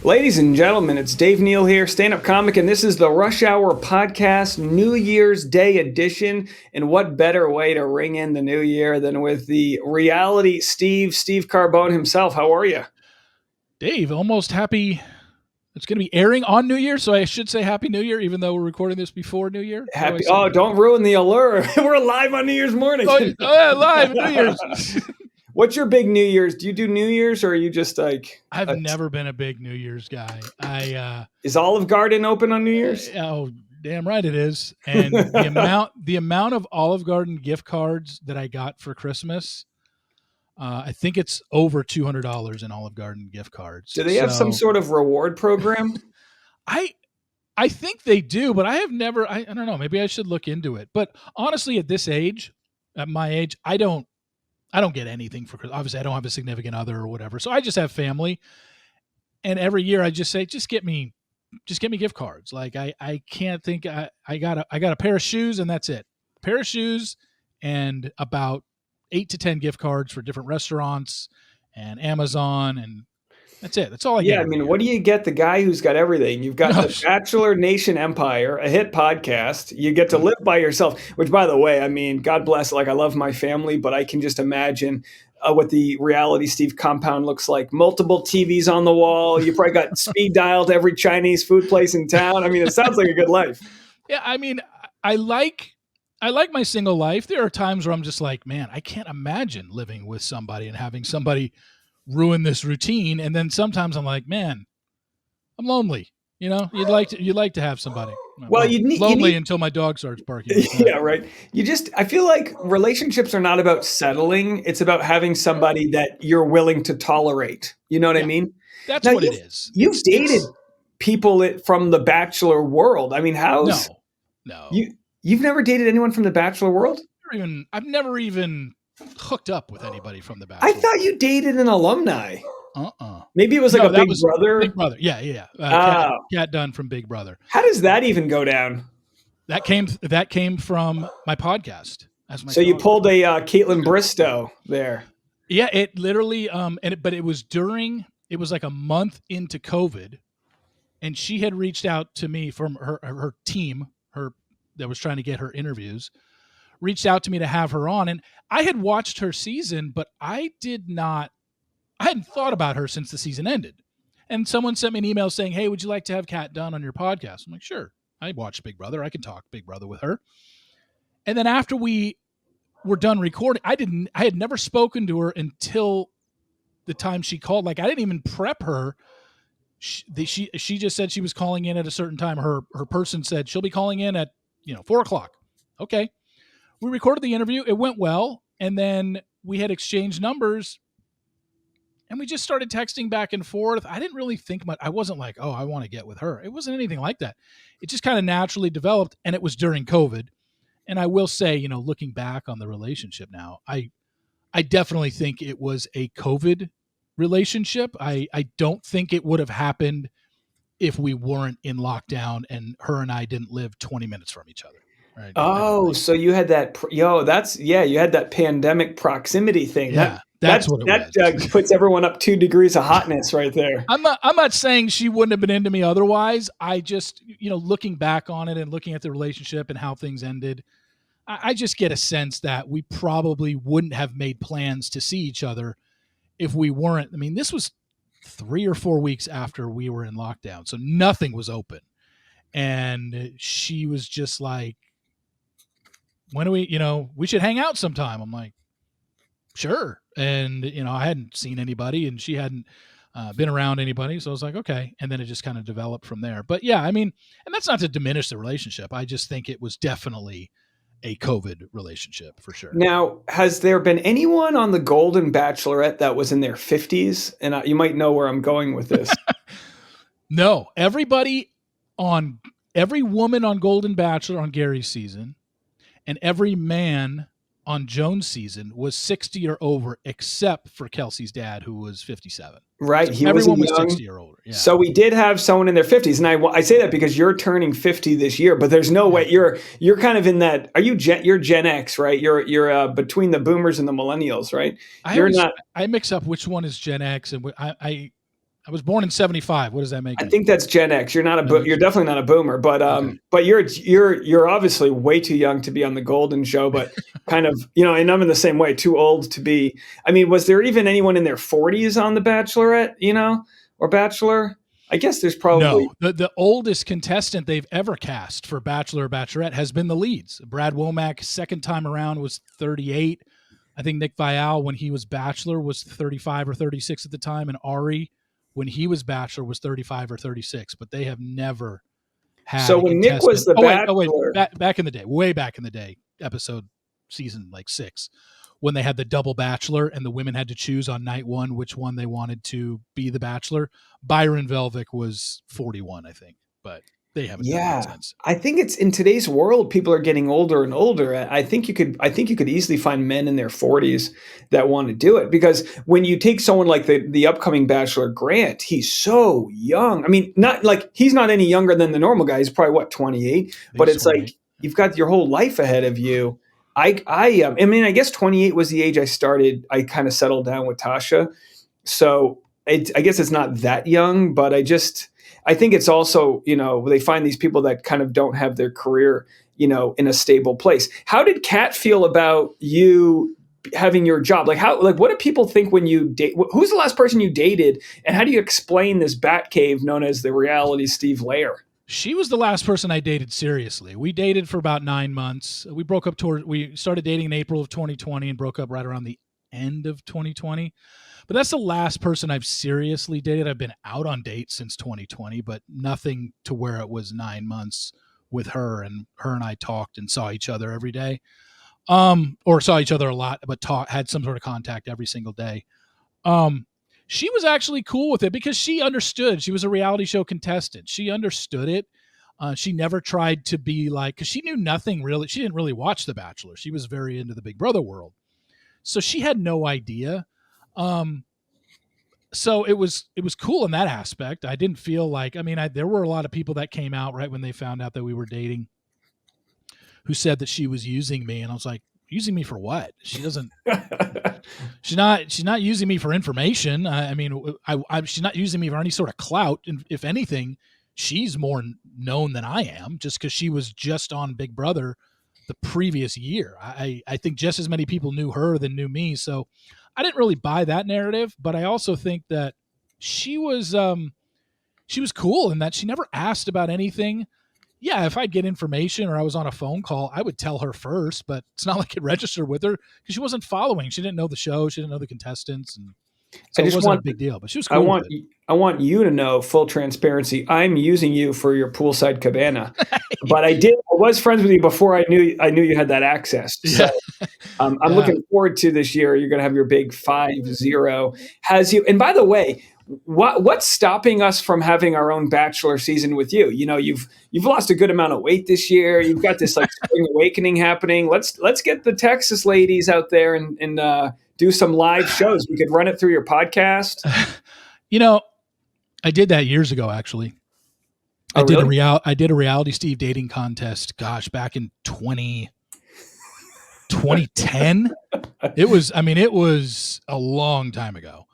Ladies and gentlemen, it's Dave Neal here, stand-up comic, and this is the Rush Hour Podcast New Year's Day edition. And what better way to ring in the new year than with the reality Steve Carbone himself. How are you? Dave, almost happy. It's going to be airing on New Year, so I should say Happy New Year, even though we're recording this before New Year. Happy! Oh, don't ruin the allure. We're live on New Year's morning. Live New Year's. What's your big New Year's? Do you do New Year's, or are you just like? I've never been a big New Year's guy. Is Olive Garden open on New Year's? Oh, damn right it is. And the amount of Olive Garden gift cards that I got for Christmas. I think it's over $200 in Olive Garden gift cards. Do they have some sort of reward program? I think they do, but I have never. I don't know. Maybe I should look into it. But honestly, at my age, I don't get anything for Christmas. Obviously, I don't have a significant other or whatever, so I just have family. And every year, I just say, just get me gift cards. Like I can't think. I got a pair of shoes, and that's it. A pair of shoes and about 8 to 10 gift cards for different restaurants and Amazon, and that's it. That's all I get. Yeah, I mean, what do you get the guy who's got everything? You've got the Bachelor Nation Empire, a hit podcast. You get to live by yourself, which, by the way, I mean, God bless. Like, I love my family, but I can just imagine what the reality Steve compound looks like. Multiple TVs on the wall. You probably got speed dial to every Chinese food place in town. I mean, it sounds like a good life. Yeah, I mean, I like my single life. There are times where I'm just like, man, I can't imagine living with somebody and having somebody ruin this routine. And then sometimes I'm like, man, I'm lonely. You know, you'd like to have somebody. Well, lonely until my dog starts barking. Yeah, right. I feel like relationships are not about settling. It's about having somebody that you're willing to tolerate. You know what I mean? That's what it is. You've dated people from the Bachelor world. I mean, No. You've never dated anyone from the Bachelor world? I've never even hooked up with anybody from the Bachelor. I thought you dated an alumni. Maybe it was like Big Brother. Big Brother, yeah. Cat Dunn from Big Brother. How does that even go down? That came from my podcast. So you pulled a Caitlin Bristow there. Yeah, it literally. But it was like a month into COVID, and she had reached out to me from her team, that was trying to get her interviews, reached out to me to have her on. And I had watched her season, but I hadn't thought about her since the season ended. And someone sent me an email saying, hey, would you like to have Kat Dunn on your podcast? I'm like, sure. I watched Big Brother. I can talk Big Brother with her. And then after we were done recording, I had never spoken to her until the time she called. Like, I didn't even prep her. She just said she was calling in at a certain time. Her person said she'll be calling in at 4:00. Okay. We recorded the interview. It went well. And then we had exchanged numbers and we just started texting back and forth. I didn't really think much. I wasn't like, oh, I want to get with her. It wasn't anything like that. It just kind of naturally developed, and it was during COVID. And I will say, looking back on the relationship now, I definitely think it was a COVID relationship. I don't think it would have happened if we weren't in lockdown and her and I didn't live 20 minutes from each other. Right? Oh, so you had that, you had that pandemic proximity thing. Yeah, that's what it was. Puts everyone up 2 degrees of hotness right there. I'm not saying she wouldn't have been into me otherwise. I just, looking back on it and looking at the relationship and how things ended, I just get a sense that we probably wouldn't have made plans to see each other if we weren't. I mean, this was 3 or 4 weeks after we were in lockdown, so nothing was open. And she was just like, when do we should hang out sometime. I'm like, sure. And, I hadn't seen anybody and she hadn't been around anybody. So I was like, okay. And then it just kind of developed from there. But yeah, I mean, and that's not to diminish the relationship. I just think it was definitely a COVID relationship for sure. Now, has there been anyone on the Golden Bachelorette that was in their 50s? And you might know where I'm going with this. No, every woman on Golden Bachelor on Gary's season and every man on Joan's season was 60 or over, except for Kelsey's dad, who was 57. Right. So everyone was 60 or older. Yeah. So we did have someone in their 50s. And I say that because you're turning 50 this year, but there's no way you're kind of in that. You're Gen X, right? You're between the boomers and the millennials, right? I mix up which one is Gen X and I was born in 75. What does that make I me? think that's Gen X. You're not Gen you're X? definitely not a boomer, Okay. but you're obviously way too young to be on the Golden Show, but kind of, and I'm in the same way, too old to be. I mean, was there even anyone in their 40s on The Bachelorette, or Bachelor? I guess there's probably. No, the oldest contestant they've ever cast for Bachelor or Bachelorette has been the leads. Brad Womack, second time around, was 38. I think Nick Viall, when he was Bachelor, was 35 or 36 at the time, and Ari, when he was Bachelor, was 35 or 36. But they have never had So a when Nick was contestant. the Oh wait, Bachelor, back in the day, way back in the day, episode season like 6, when they had the double Bachelor and the women had to choose on night 1 which one they wanted to be the Bachelor. Byron Velvick was 41, I think, but they haven't done that yeah, since. I think it's in today's world, people are getting older and older. I think you could easily find men in their 40s that want to do it, because when you take someone like the upcoming Bachelor Grant, he's so young. I mean, not like he's not any younger than the normal guy. He's probably what, 28, but He's it's like 28. you've got your whole life ahead of you. I mean, I guess 28 was the age I kind of settled down with Tasha. So I guess it's not that young, but I think it's also, they find these people that kind of don't have their career, in a stable place. How did Kat feel about you having your job? What do people think when you date? Who's the last person you dated, and how do you explain this bat cave known as the reality Steve Lair? She was the last person I dated seriously. We dated for about 9 months. We started dating in April of 2020 and broke up right around the end of 2020. But that's the last person I've seriously dated. I've been out on dates since 2020, but nothing to where it was 9 months with her, and her and I talked and saw each other every day. Or saw each other a lot, but had some sort of contact every single day. Um, she was actually cool with it because she understood. She was a reality show contestant. She understood it. She never tried to be like, because she knew nothing really. She didn't really watch The Bachelor. She was very into the Big Brother world. So she had no idea. Um, so it was cool in that aspect. I didn't feel like, I mean, there were a lot of people that came out right when they found out that we were dating who said that she was using me. And I was like, using me for what? She doesn't, she's not using me for information. She's not using me for any sort of clout. And if anything, she's more known than I am, just because she was just on Big Brother the previous year. I think just as many people knew her than knew me. So I didn't really buy that narrative, but I also think that she was cool in that she never asked about anything. Yeah, if I'd get information or I was on a phone call, I would tell her first, but it's not like it registered with her because she wasn't following. She didn't know the show. She didn't know the contestants. And I so it just wasn't a want big deal, but she was I cool with want it. I want you to know, full transparency. I'm using you for your poolside cabana, but I was friends with you before I knew you had that access. So Yeah. I'm Yeah. looking forward to this year. You're going to have your big 5-0. Has you? And by the way, what's stopping us from having our own Bachelor season with you? You've lost a good amount of weight this year. You've got this like spring awakening happening. Let's get the Texas ladies out there and do some live shows. We could run it through your podcast. You know, I did that years ago, actually. Oh, really? I did a reality Steve dating contest, gosh, back in 2010. It was a long time ago.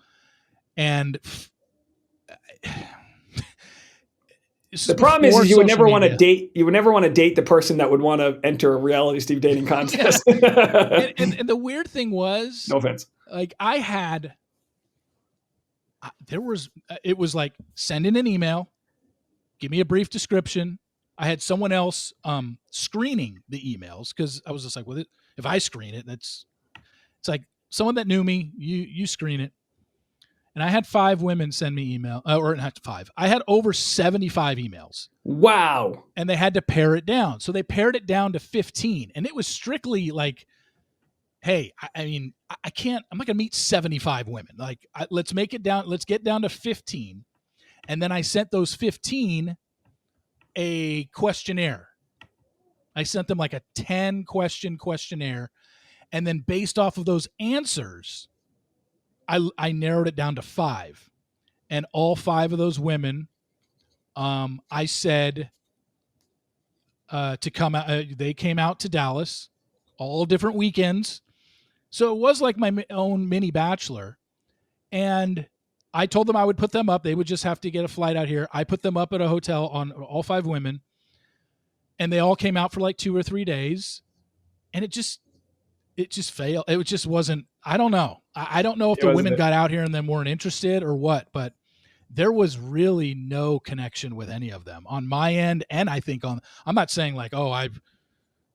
And The problem is before you would social never want to media. date. You would never want to date the person that would want to enter a reality Steve dating contest. And the weird thing was, No offense. like, it was like, send in an email, give me a brief description. I had someone else screening the emails because I was just like, well, if I screen it, it's like someone that knew me, you screen it. And I had 5 women send me email, or not 5. I had over 75 emails. Wow. And they had to pare it down. So they pared it down to 15. And it was strictly like, hey, I'm not going to meet 75 women. Like, let's make it down. Let's get down to 15. And then I sent those 15 a questionnaire. I sent them like a 10-question questionnaire. And then based off of those answers, I narrowed it down to 5. And all 5 of those women, I said to come out. They came out to Dallas, all different weekends. So it was like my own mini Bachelor. And I told them I would put them up. They would just have to get a flight out here. I put them up at a hotel on all 5 women, and they all came out for like 2 or 3 days, and it just failed. It just wasn't. I don't know. I don't know if It the wasn't women it. got out here and then weren't interested or what, but there was really no connection with any of them on my end. And I think I'm not saying like, oh,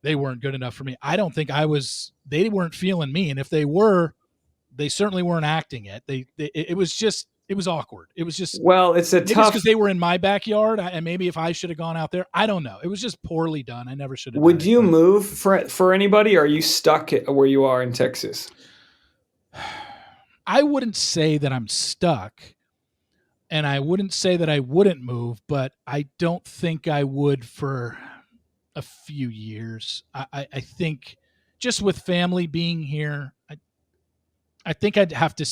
they weren't good enough for me. I don't think they weren't feeling me. And if they were, they certainly weren't acting it. It was awkward. It was just, Well, it's a maybe it's tough. because they were in my backyard, and maybe if I should have gone out there, I don't know. It was just poorly done. I never should have done Would it. you But move for anybody, or are you stuck where you are in Texas? I wouldn't say that I'm stuck, and I wouldn't say that I wouldn't move, but I don't think I would for a few years. I think just with family being here, I think I'd have to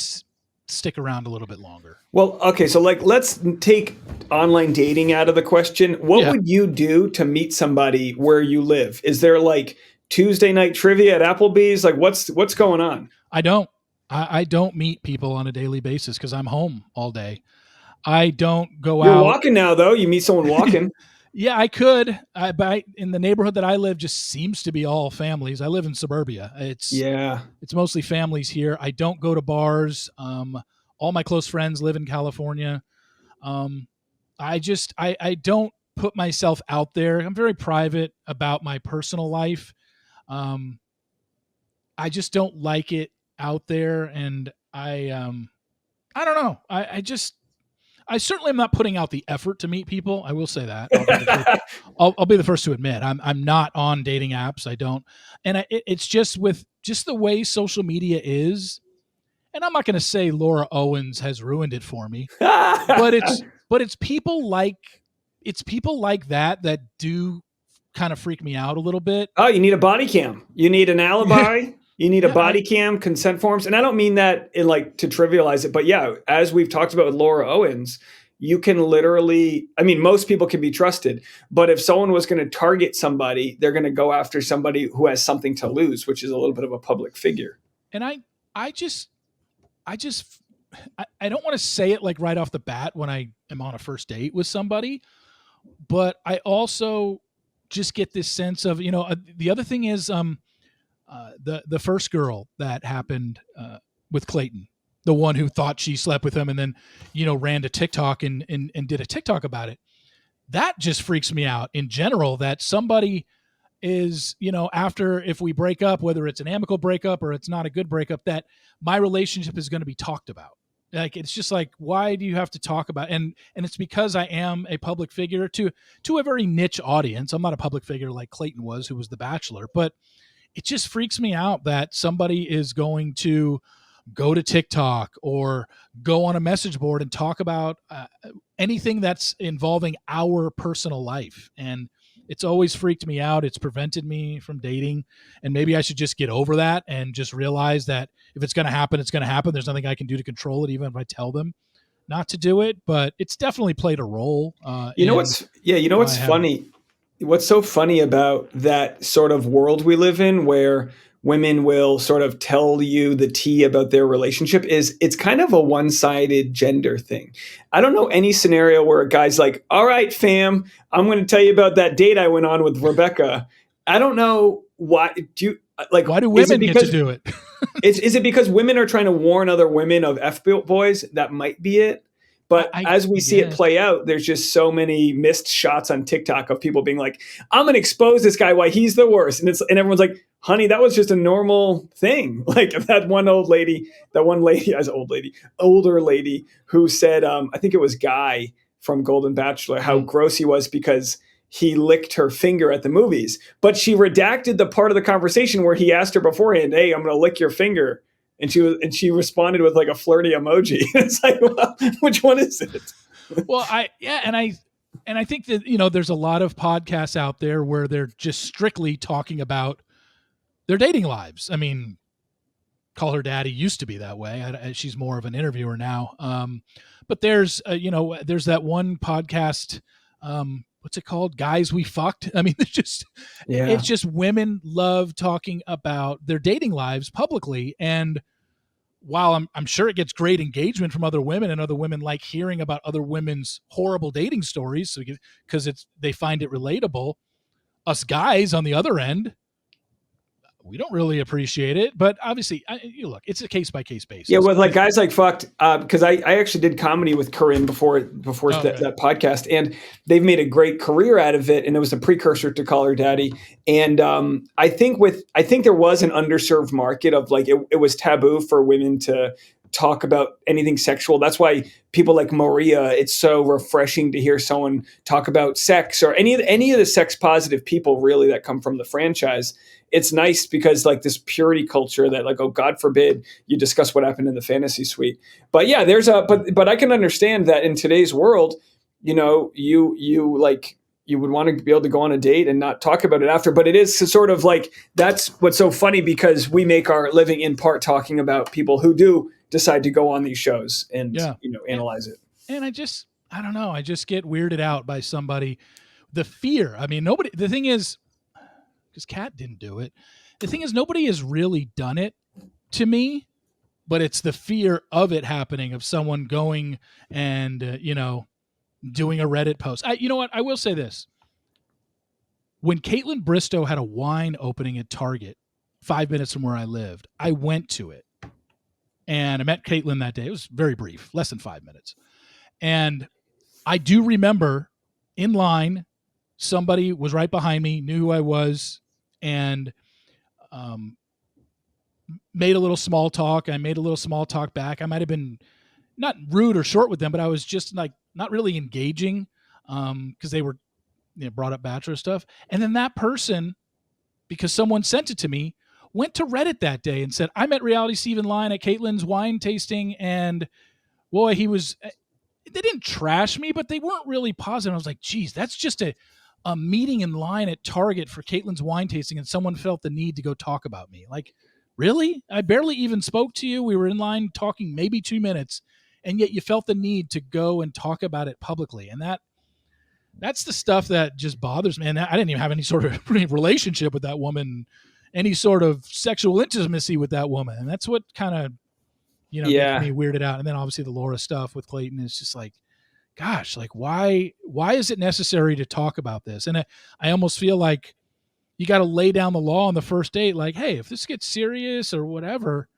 stick around a little bit longer. Well, okay, so like let's take online dating out of the question. What Yeah, would you do to meet somebody where you live? Is there like Tuesday night trivia at Applebee's? Like what's going on? I don't. I don't meet people on a daily basis because I'm home all day. I don't go You're out. walking now though. You meet someone walking. Yeah, I could. But in the neighborhood that I live, just seems to be all families. I live in suburbia. Yeah. It's mostly families here. I don't go to bars. All my close friends live in California. Um, I don't put myself out there. I'm very private about my personal life. Um, I just don't like it out there, and I don't know. I certainly am not putting out the effort to meet people. I will say that. I'll be the first to admit I'm not on dating apps. I don't, and it's just with just the way social media is. And I'm not going to say Laura Owens has ruined it for me, but it's people like that do kind of freak me out a little bit. Oh, you need a body cam. You need an Yeah, alibi. You need a yeah, body cam, consent forms. And I don't mean that in like to trivialize it, but yeah, as we've talked about with Laura Owens, you can literally, I mean, most people can be trusted, but if someone was going to target somebody, they're going to go after somebody who has something to lose, which is a little bit of a public figure. and I just I just I don't want to say it like right off the bat when I am on a first date with somebody, but I also just get this sense of the other thing is the first girl that happened with Clayton, the one who thought she slept with him and then ran to TikTok and did a TikTok about it. That just freaks me out in general. That somebody is after, if we break up, whether it's an amicable breakup or it's not a good breakup, that my relationship is going to be talked about. Like, it's just like, why do you have to talk about, and it's because I am a public figure to a very niche audience. I'm not a public figure like Clayton was, who was the Bachelor, but it just freaks me out that somebody is going to go to TikTok or go on a message board and talk about anything that's involving our personal life. And it's always freaked me out. It's prevented me from dating. And maybe I should just get over that and just realize that if it's going to happen, it's going to happen. There's nothing I can do to control it, even if I tell them not to do it. But it's definitely played a role in why I What's haven't. funny? What's so funny about that sort of world we live in where women will sort of tell you the tea about their relationship is it's kind of a one-sided gender thing. I don't know any scenario where a guy's like, "All right, fam, I'm going to tell you about that date I went on with Rebecca." I don't know why do you like Why do is it women get to because do it? is it because women are trying to warn other women of F boys? That might be it. But as we I see it guess. play out, there's just so many missed shots on TikTok of people being like, "I'm gonna expose this guy why he's the worst," and everyone's like, "Honey, that was just a normal thing." Like that one lady, as older lady who said, I think it was Guy from Golden Bachelor, how Mm. gross he was because he licked her finger at the movies, but she redacted the part of the conversation where he asked her beforehand, "Hey, I'm gonna lick your finger." And she responded with like a flirty emoji. It's like, well, which one is it? Well, and I think that there's a lot of podcasts out there where they're just strictly talking about their dating lives. I mean, Call Her Daddy used to be that way. She's more of an interviewer now. But there's there's that one podcast. What's it called? Guys We Fucked. I mean, Yeah. it's just women love talking about their dating lives publicly, and while I'm sure it gets great engagement from other women, and other women like hearing about other women's horrible dating stories, so because they find it relatable. Us guys on the other end, we don't really appreciate it, but obviously, you look, it's a case by case Yeah, basis. with like guys like fucked, because I actually did comedy with Corinne before Oh, okay. that podcast, and they've made a great career out of it, and it was a precursor to Call Her Daddy. And I think there was an underserved market of like it was taboo for women to talk about anything sexual. That's why people like Maria, it's so refreshing to hear someone talk about sex or any of the sex positive people really that come from the franchise. It's nice because like this purity culture that like, oh, God forbid you discuss what happened in the fantasy suite. But yeah, but I can understand that in today's world, you like you would want to be able to go on a date and not talk about it after. But it is sort of like that's what's so funny because we make our living in part talking about people who do decide to go on these shows and Yeah. analyze it. And I don't know, I just get weirded out by somebody. The fear. I mean, nobody, the thing is, because Kat didn't do it, the thing is, nobody has really done it to me, but it's the fear of it happening, of someone going and, doing a Reddit post. You know what? I will say this. When Caitlin Bristow had a wine opening at Target 5 minutes from where I lived, I went to it. And I met Caitlin that day. It was very brief, less than 5 minutes. And I do remember in line, somebody was right behind me, knew who I was, and made a little small talk. I made a little small talk back. I might have been not rude or short with them, but I was just like not really engaging because they were brought up Bachelor stuff. And then that person, because someone sent it to me, went to Reddit that day and said, I met Reality Steve in line at Caitlin's wine tasting, and boy, they didn't trash me, but they weren't really positive. I was like, geez, that's just a meeting in line at Target for Caitlin's wine tasting, and someone felt the need to go talk about me. Like, really? I barely even spoke to you. We were in line talking maybe 2 minutes, and yet you felt the need to go and talk about it publicly. And that's the stuff that just bothers me. And I didn't even have any sort of relationship with that woman, any sort of sexual intimacy with that woman. And that's what kind of, gets Yeah. me weirded out. And then obviously the Laura stuff with Clayton is just like, gosh, like why is it necessary to talk about this? And I almost feel like you got to lay down the law on the first date. Like, hey, if this gets serious or whatever,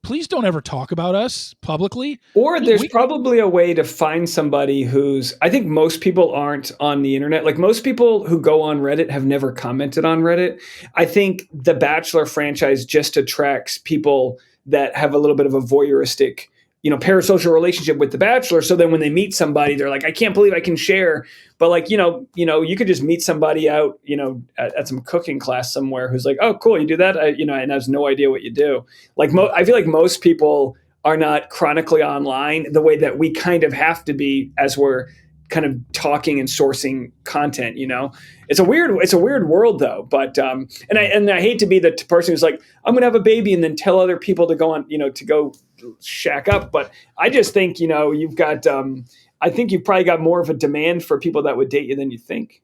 please don't ever talk about us publicly. Or there's probably a way to find somebody who's, I think most people aren't on the internet. Like most people who go on Reddit have never commented on Reddit. I think the Bachelor franchise just attracts people that have a little bit of a voyeuristic, parasocial relationship with the Bachelor. So then when they meet somebody, they're like, I can't believe I can share. But like, you could just meet somebody out, at some cooking class somewhere who's like, oh, cool, you do that, and has no idea what you do. Like, I feel like most people are not chronically online the way that we kind of have to be as we're kind of talking and sourcing content. It's a weird world though. But and I hate to be the person who's like, I'm gonna have a baby and then tell other people to go on, to go shack up. But I just think you've got I think you've probably got more of a demand for people that would date you than you think.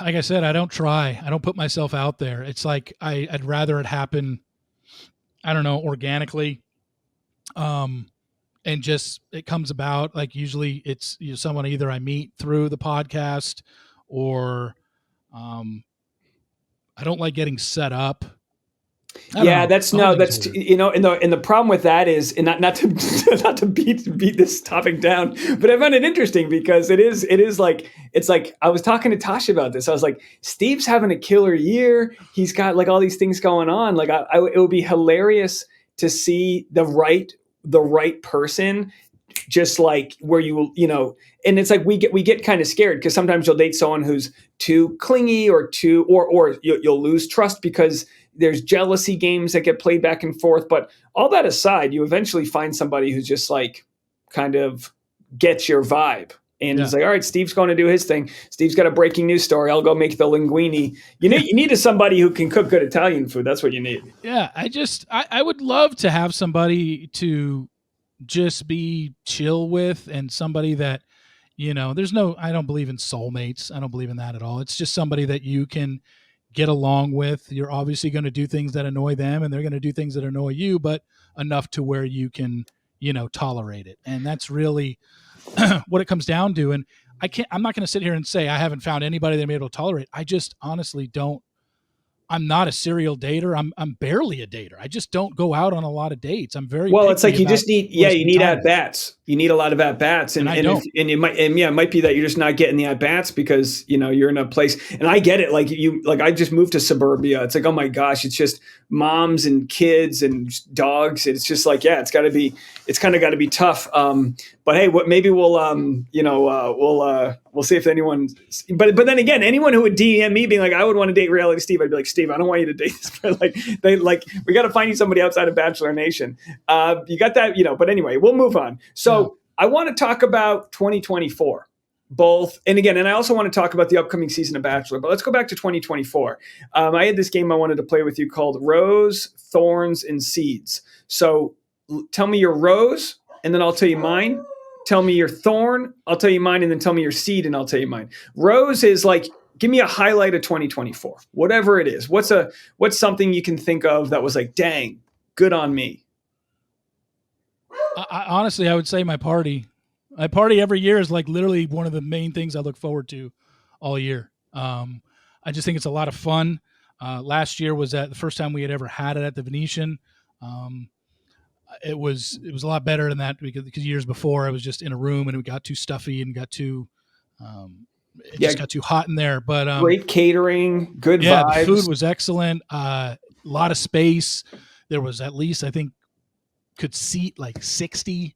Like I said, I don't try. I don't put myself out there. It's like I'd rather it happen, I don't know, organically. And just it comes about, like usually it's someone either I meet through the podcast or I don't like getting set up. Yeah, that's and the problem with that is, and not to not to beat this topic down, but I find it interesting because it is like it's like I was talking to Tasha about this. I was like, Steve's having a killer year. He's got like all these things going on. Like it would be hilarious to see the right person, just like where and it's like we get kind of scared because sometimes you'll date someone who's too clingy or you'll lose trust because there's jealousy games that get played back and forth. But all that aside, you eventually find somebody who's just like kind of gets your vibe. And It's like, all right, Steve's going to do his thing. Steve's got a breaking news story. I'll go make the linguine. You need somebody who can cook good Italian food. That's what you need. Yeah, I would love to have somebody to just be chill with, and somebody that I don't believe in soulmates. I don't believe in that at all. It's just somebody that you can get along with. You're obviously going to do things that annoy them, and they're going to do things that annoy you, but enough to where you can, tolerate it. And that's really what it comes down to. And I'm not going to sit here and say I haven't found anybody that I'm able to tolerate. I just honestly don't. I'm not a serial dater. I'm barely a dater. I just don't go out on a lot of dates. I'm very Well, it's like you just need, you need time. at bats. You need a lot of at bats, and I don't. It might be that you're just not getting the at bats because you're in a place. And I get it. Like I just moved to suburbia. It's like, oh my gosh, it's just moms and kids and dogs. It's just like, yeah, it's kind of got to be tough. But hey, maybe we'll see if anyone. But then again, anyone who would DM me being like, I would want to date Reality Steve, I'd be like, Steve, I don't want you to date this. But we got to find you somebody outside of Bachelor Nation. You got that, But anyway, we'll move on. So I want to talk about 2024. Both, and I also want to talk about the upcoming season of Bachelor, but let's go back to 2024. I had this game I wanted to play with you called Rose, Thorns, and Seeds. So tell me your rose, and then I'll tell you mine. Tell me your thorn, I'll tell you mine, and then tell me your seed, and I'll tell you mine. Rose is like, give me a highlight of 2024, whatever it is. What's something you can think of that was like, dang, good on me? Honestly, I would say my party. My party every year is like literally one of the main things I look forward to all year. I just think it's a lot of fun. Last year was the first time we had ever had it at the Venetian. It was a lot better than that because years before I was just in a room and it got too stuffy and got too just got too hot in there. But great catering, good vibes. The food was excellent. A lot of space. There was at least, I think, could seat like 60.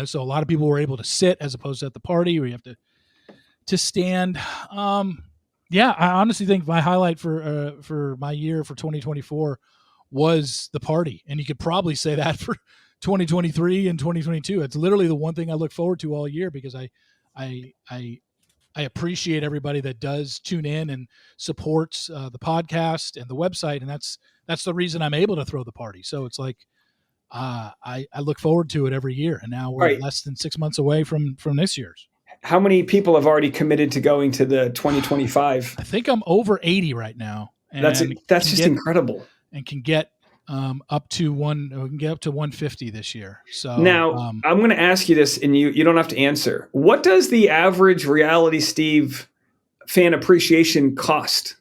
So a lot of people were able to sit as opposed to at the party where you have to stand. I honestly think my highlight for my year for 2024 was the party. And you could probably say that for 2023 and 2022. It's literally the one thing I look forward to all year because I appreciate everybody that does tune in and supports the podcast and the website. And that's the reason I'm able to throw the party. So it's like, I look forward to it every year, and now we're less than 6 months away from this year's. How many people have already committed to going to the 2025? I think I'm over 80 right now. And that's just incredible. And can get up to 150 this year. So now I'm going to ask you this, and you don't have to answer. What does the average Reality Steve fan appreciation cost?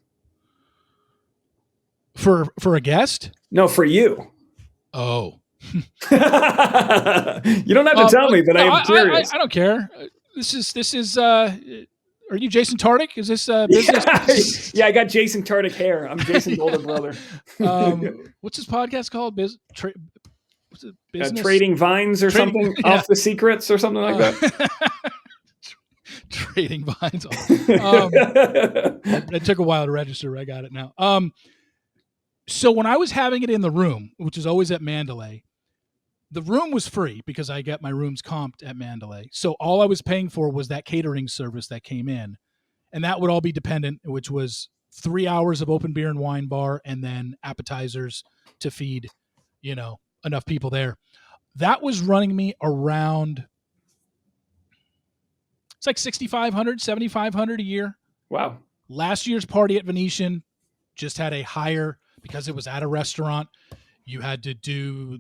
For a guest? No, for you. Oh. You don't have to tell me, but I am curious. I don't care. This is are you Jason Tartick? Is this business? Yeah, I got Jason Tartick hair. I'm Jason's older brother. What's his podcast called? Business? Trading Vines or something? Yeah. Off the Secrets or something like that? Trading Vines. It took a while to register. I got it now. So when I was having it in the room, which is always at Mandalay, the room was free because I got my rooms comped at Mandalay. So all I was paying for was that catering service that came in. And that would all be dependent, which was 3 hours of open beer and wine bar and then appetizers to feed, enough people there. That was running me around, it's like $6,500, $7,500 a year. Wow. Last year's party at Venetian just had a higher, because it was at a restaurant, you had to do,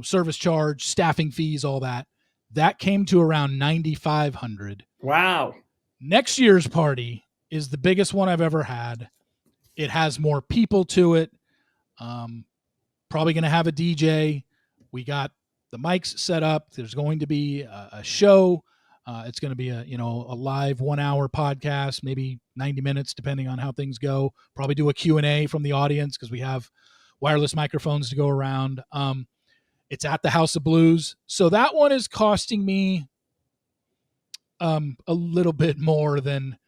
service charge, staffing fees, all that. That came to around $9,500. Wow. Next year's party is the biggest one I've ever had. It has more people to it. Probably going to have a DJ. We got the mics set up. There's going to be a show. It's going to be a live 1 hour podcast, maybe 90 minutes, depending on how things go. Probably do a Q&A from the audience because we have wireless microphones to go around. It's at the House of Blues. So that one is costing me a little bit more than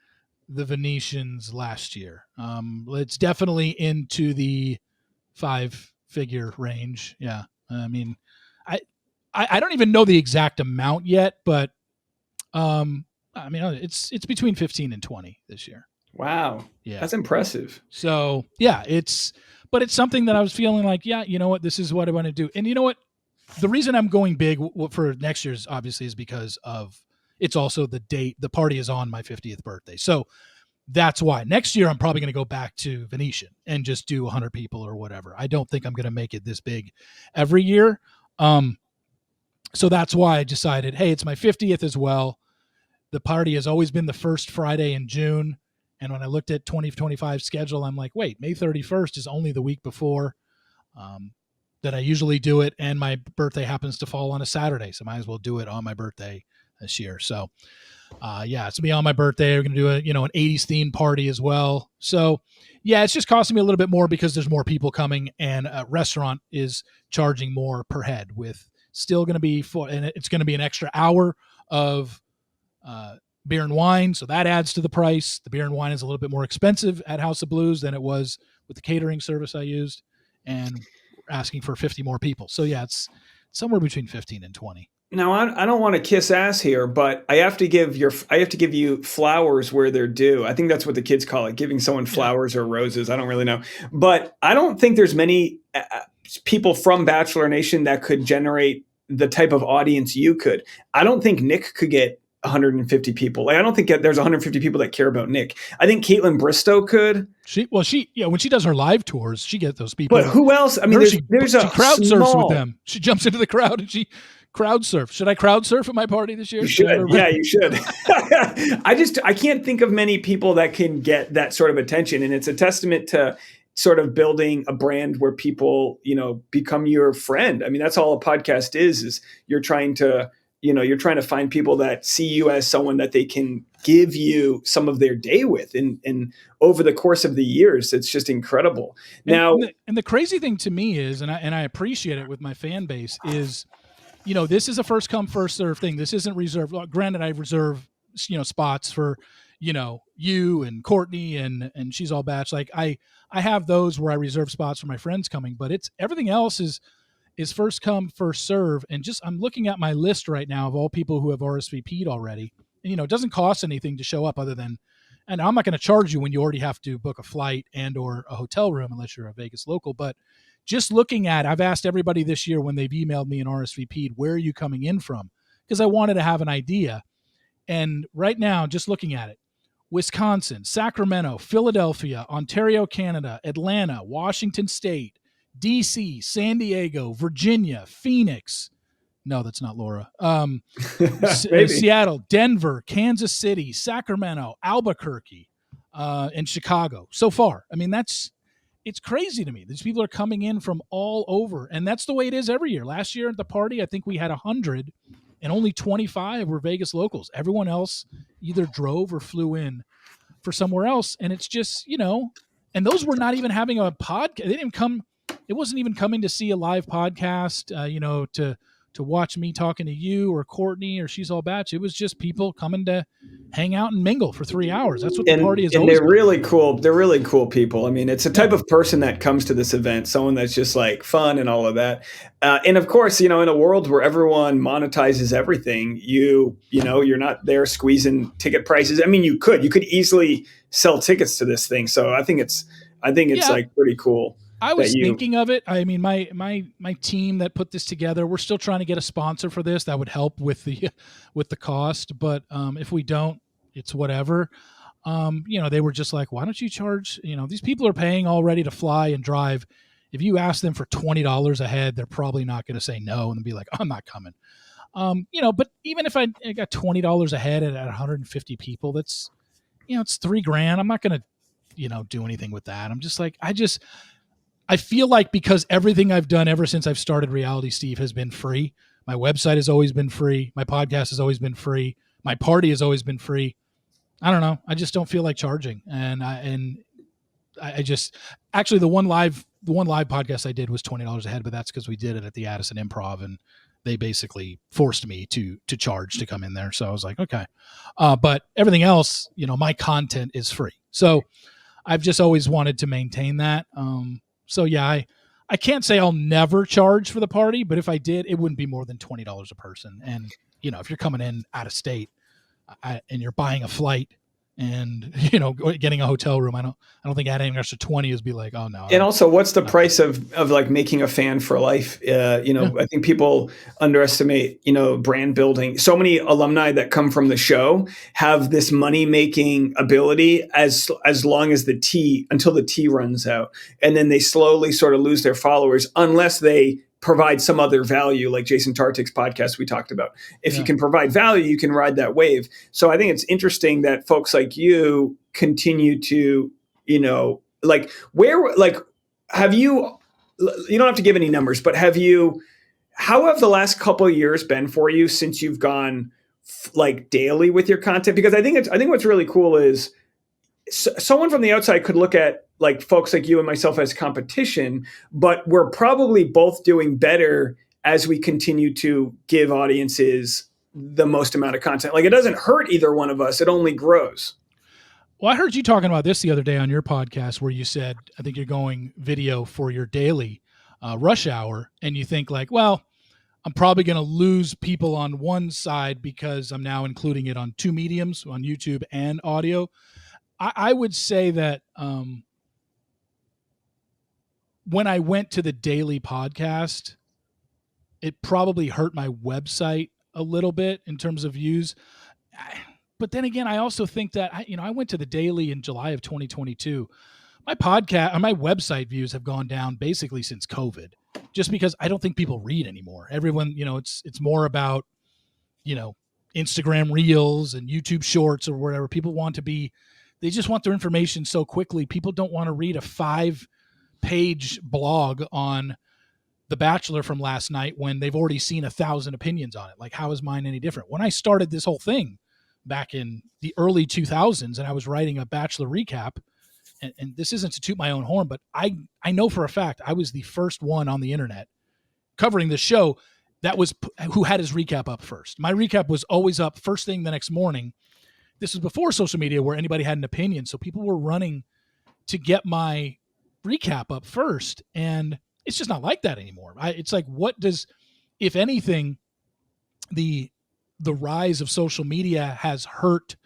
the Venetians last year. It's definitely into the 5-figure range. Yeah. I mean, I don't even know the exact amount yet, but it's between 15 and 20 this year. Wow. Yeah. That's impressive. So yeah, it's something that I was feeling like, yeah, you know what, this is what I want to do. And you know what, the reason I'm going big for next year's obviously is because of, it's also the date, the party is on my 50th birthday. So That's why next year I'm probably going to go back to Venetian and just do 100 people or whatever. I don't think I'm going to make it this big every year. So that's why I decided, hey, it's my 50th as well. The party has always been the first Friday in June. And when I looked at 2025 schedule, I'm like, wait, May 31st is only the week before that I usually do it. And my birthday happens to fall on a Saturday. So I might as well do it on my birthday this year. So yeah, it's gonna be on my birthday. We're gonna do an 80s themed party as well. So yeah, it's just costing me a little bit more because there's more people coming, and a restaurant is charging more per head. With still gonna be and it's gonna be an extra hour of beer and wine, so that adds to the price. The beer and wine is a little bit more expensive at House of Blues than it was with the catering service I used, and asking for 50 more people. So yeah, it's somewhere between 15 and 20. Now, I don't want to kiss ass here, but I have to give you flowers where they're due. I think that's what the kids call it, giving someone Yeah. flowers or roses. I don't really know, but I don't think there's many people from Bachelor Nation that could generate the type of audience you could. I don't think Nick could get 150 people. Like, I don't think there's 150 people that care about Nick. I think Caitlin Bristow could. When she does her live tours, she gets those people. But who else? I mean, there's she crowd surfs with them. She jumps into the crowd and she crowd surf. Should I crowd surf at my party this year? You should. Yeah, you should. I can't think of many people that can get that sort of attention. And it's a testament to sort of building a brand where people, become your friend. I mean, that's all a podcast is you're trying to find people that see you as someone that they can give you some of their day with. And over the course of the years, it's just incredible. Now, and the crazy thing to me is, and I appreciate it with my fan base, is, this is a first come, first serve thing. This isn't reserved. Granted, I reserve, spots for, you and Courtney and She's All Batch. Like I have those where I reserve spots for my friends coming, but it's everything else is first come, first serve. And just, I'm looking at my list right now of all people who have RSVP'd already. And, it doesn't cost anything to show up other than, and I'm not going to charge you when you already have to book a flight and or a hotel room unless you're a Vegas local. But just looking at, I've asked everybody this year when they've emailed me and RSVP'd, where are you coming in from? Because I wanted to have an idea. And right now, just looking at it, Wisconsin, Sacramento, Philadelphia, Ontario, Canada, Atlanta, Washington State, DC, San Diego, Virginia, Phoenix. No, that's not Laura. Seattle, Denver, Kansas City, Sacramento, Albuquerque, and Chicago so far. I mean, it's crazy to me. These people are coming in from all over, and that's the way it is every year. Last year at the party, I think we had 100, and only 25 were Vegas locals. Everyone else either drove or flew in for somewhere else, and it's just, and those were not even having a podcast. They didn't come. It wasn't even coming to see a live podcast, to watch me talking to you or Courtney or She's All Batch. It was just people coming to hang out and mingle for 3 hours. That's what the party is. And they're really cool. They're really cool people. I mean, it's a type of person that comes to this event, someone that's just like fun and all of that. And of course, in a world where everyone monetizes everything, you're not there squeezing ticket prices. I mean, you could easily sell tickets to this thing. So I think it's like pretty cool. I was thinking of it. I mean, my team that put this together, we're still trying to get a sponsor for this. That would help with the cost. But if we don't, it's whatever. They were just like, why don't you charge? These people are paying already to fly and drive. If you ask them for $20 a head, they're probably not going to say no and be like, I'm not coming. But even if I got $20 a head at 150 people, that's, it's $3,000. I'm not going to, do anything with that. I'm just like, I feel like because everything I've done ever since I've started Reality Steve has been free. My website has always been free. My podcast has always been free. My party has always been free. I don't know. I just don't feel like charging. And I just, actually the one live podcast I did was $20 a head, but that's because we did it at the Addison Improv and they basically forced me to charge to come in there. So I was like, okay. But everything else, my content is free. So I've just always wanted to maintain that. So yeah, I can't say I'll never charge for the party, but if I did, it wouldn't be more than $20 a person. And if you're coming in out of state and you're buying a flight, and getting a hotel room. I don't think adding an extra 20 is be like, oh no, And I'm also, what's the not doing price it. of like making a fan for life? Yeah, I think people underestimate, brand building. So many alumni that come from the show have this money making ability as long as until the tea runs out, and then they slowly sort of lose their followers unless they provide some other value, like Jason Tartick's podcast we talked about. If you yeah. can provide value, you can ride that wave. So I think it's interesting that folks like you continue to, like where like have you don't have to give any numbers, but how have the last couple of years been for you since you've gone like daily with your content? Because I think what's really cool is someone from the outside could look at like folks like you and myself as competition, but we're probably both doing better as we continue to give audiences the most amount of content. Like, it doesn't hurt either one of us, it only grows. Well, I heard you talking about this the other day on your podcast where you said, I think you're going video for your daily rush hour. And you think like, well, I'm probably going to lose people on one side because I'm now including it on two mediums, on YouTube and audio. I would say that when I went to the daily podcast, it probably hurt my website a little bit in terms of views. But then again, I also think that I went to the daily in July of 2022. My podcast or my website views have gone down basically since COVID, just because I don't think people read anymore. Everyone, it's more about, Instagram Reels and YouTube Shorts or whatever. People want to be, they just want their information so quickly. People don't want to read a 5-page blog on The Bachelor from last night when they've already seen 1,000 opinions on it. Like, how is mine any different? When I started this whole thing back in the early 2000s and I was writing a Bachelor recap, and this isn't to toot my own horn, but I know for a fact I was the first one on the internet covering the show who had his recap up first. My recap was always up first thing the next morning. This was before social media where anybody had an opinion, so people were running to get my recap up first, and it's just not like that anymore. It's like, what does, if anything, the rise of social media has hurt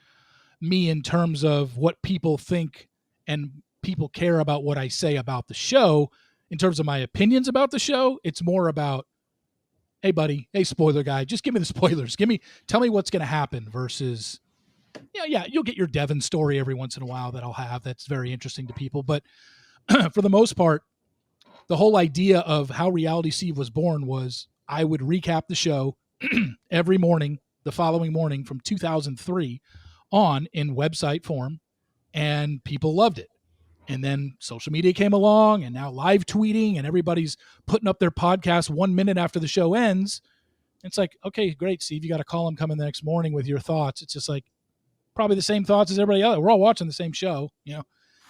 me in terms of what people think and people care about what I say about the show. In terms of my opinions about the show, it's more about, hey buddy, hey spoiler guy, just give me the spoilers. Tell me what's going to happen versus, yeah, you'll get your Devon story every once in a while that I'll have that's very interesting to people. But for the most part, the whole idea of how Reality Steve was born was I would recap the show every morning, the following morning from 2003 on in website form, and people loved it. And then social media came along, and now live tweeting, and everybody's putting up their podcast 1 minute after the show ends. It's like, okay, great, Steve, you got a column coming the next morning with your thoughts. It's just like probably the same thoughts as everybody else. We're all watching the same show,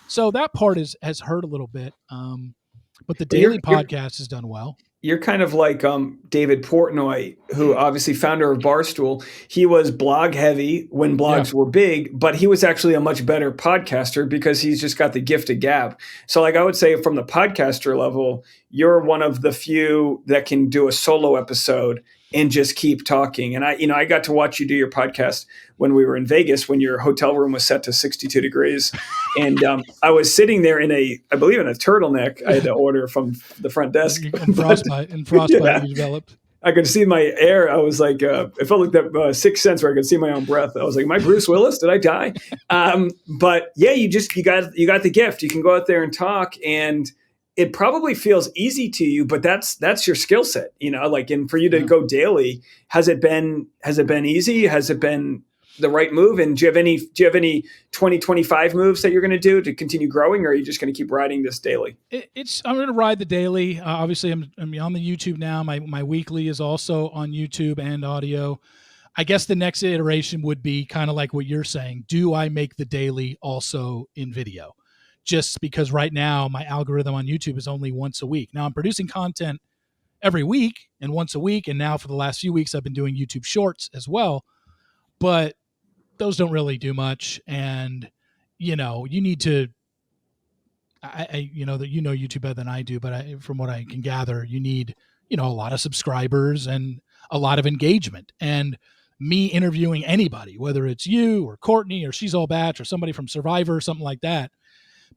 So that part has hurt a little bit. But the But daily podcast has done well. you're kind of like David Portnoy, who obviously founder of Barstool. He was blog heavy when Yeah. blogs were big, but he was actually a much better podcaster because he's just got the gift of gab. So, like, I would say from the podcaster level, you're one of the few that can do a solo episode and just keep talking. And I got to watch you do your podcast when we were in Vegas, when your hotel room was set to 62 degrees. And I was sitting there I believe in a turtleneck I had to order from the front desk. And frostbite, Yeah. you developed. I could see my air. I was like, it felt like that Sixth Sense where I could see my own breath. I was like, am I Bruce Willis? Did I die? But yeah, you got the gift. You can go out there and talk, and it probably feels easy to you, but that's your skill set, like, and for you to go daily, has it been easy? Has it been the right move? And do you have any 2025 moves that you're going to do to continue growing, or are you just going to keep riding this daily? I'm going to ride the daily. Obviously I'm on the YouTube now. My weekly is also on YouTube and audio. I guess the next iteration would be kind of like what you're saying. Do I make the daily also in video? Just because right now my algorithm on YouTube is only once a week. Now I'm producing content every week and once a week. And now for the last few weeks, I've been doing YouTube shorts as well, but those don't really do much. And, you need to, that YouTube better than I do, but from what I can gather, you need, a lot of subscribers and a lot of engagement. And me interviewing anybody, whether it's you or Courtney or She's All Batch or somebody from Survivor or something like that.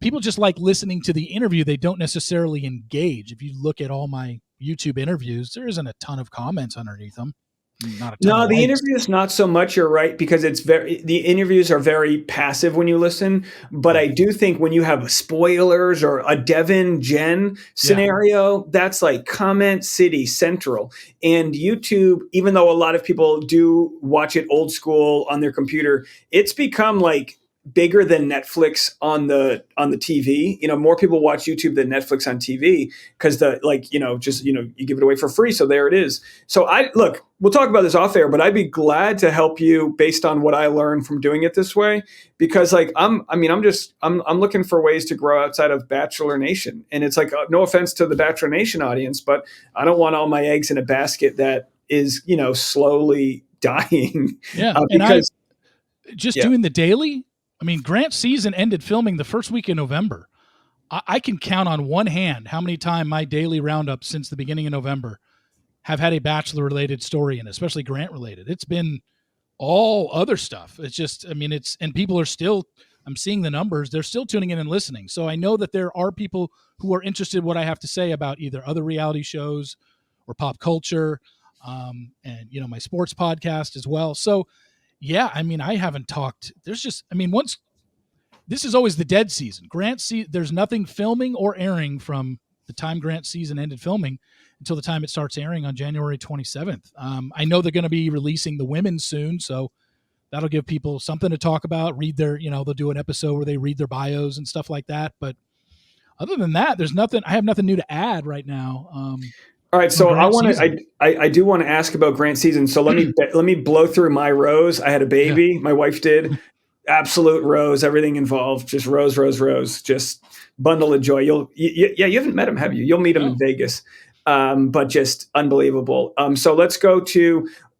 People just like listening to the interview. They don't necessarily engage. If you look at all my YouTube interviews, there isn't a ton of comments underneath them. Not a ton of No, the likes. interviews not so much. You're right, because the interviews are very passive when you listen. But I do think when you have spoilers or a Devin Jen scenario, that's like comment city central. And YouTube, even though a lot of people do watch it old school on their computer, it's become like bigger than Netflix on the TV. More people watch YouTube than Netflix on TV, because you give it away for free, so there it is. So we'll talk about this off air, but I'd be glad to help you based on what I learned from doing it this way, because I'm looking for ways to grow outside of Bachelor Nation. And it's like, no offense to the Bachelor Nation audience, but I don't want all my eggs in a basket that is, slowly dying. Yeah. Because doing the daily. I mean, Grant's season ended filming the first week in November. I can count on one hand how many times my daily roundups since the beginning of November have had a Bachelor-related story, and especially Grant-related. It's been all other stuff. It's just, and people are still, I'm seeing the numbers, they're still tuning in and listening. So I know that there are people who are interested in what I have to say about either other reality shows or pop culture, and, my sports podcast as well. So, yeah, I haven't talked. There's just, once this is always the dead season. There's nothing filming or airing from the time Grant's season ended filming until the time it starts airing on January 27th. I know they're going to be releasing the women soon, so that'll give people something to talk about. Read their, they'll do an episode where they read their bios and stuff like that. But other than that, there's nothing. I have nothing new to add right now. All right, so I do want to ask about Grant season. So let me blow through my rose. I had a baby. Yeah. My wife did. Absolute rose. Everything involved. Just rose. Just bundle of joy. You haven't met him, have you? You'll meet him in Vegas. But just unbelievable. So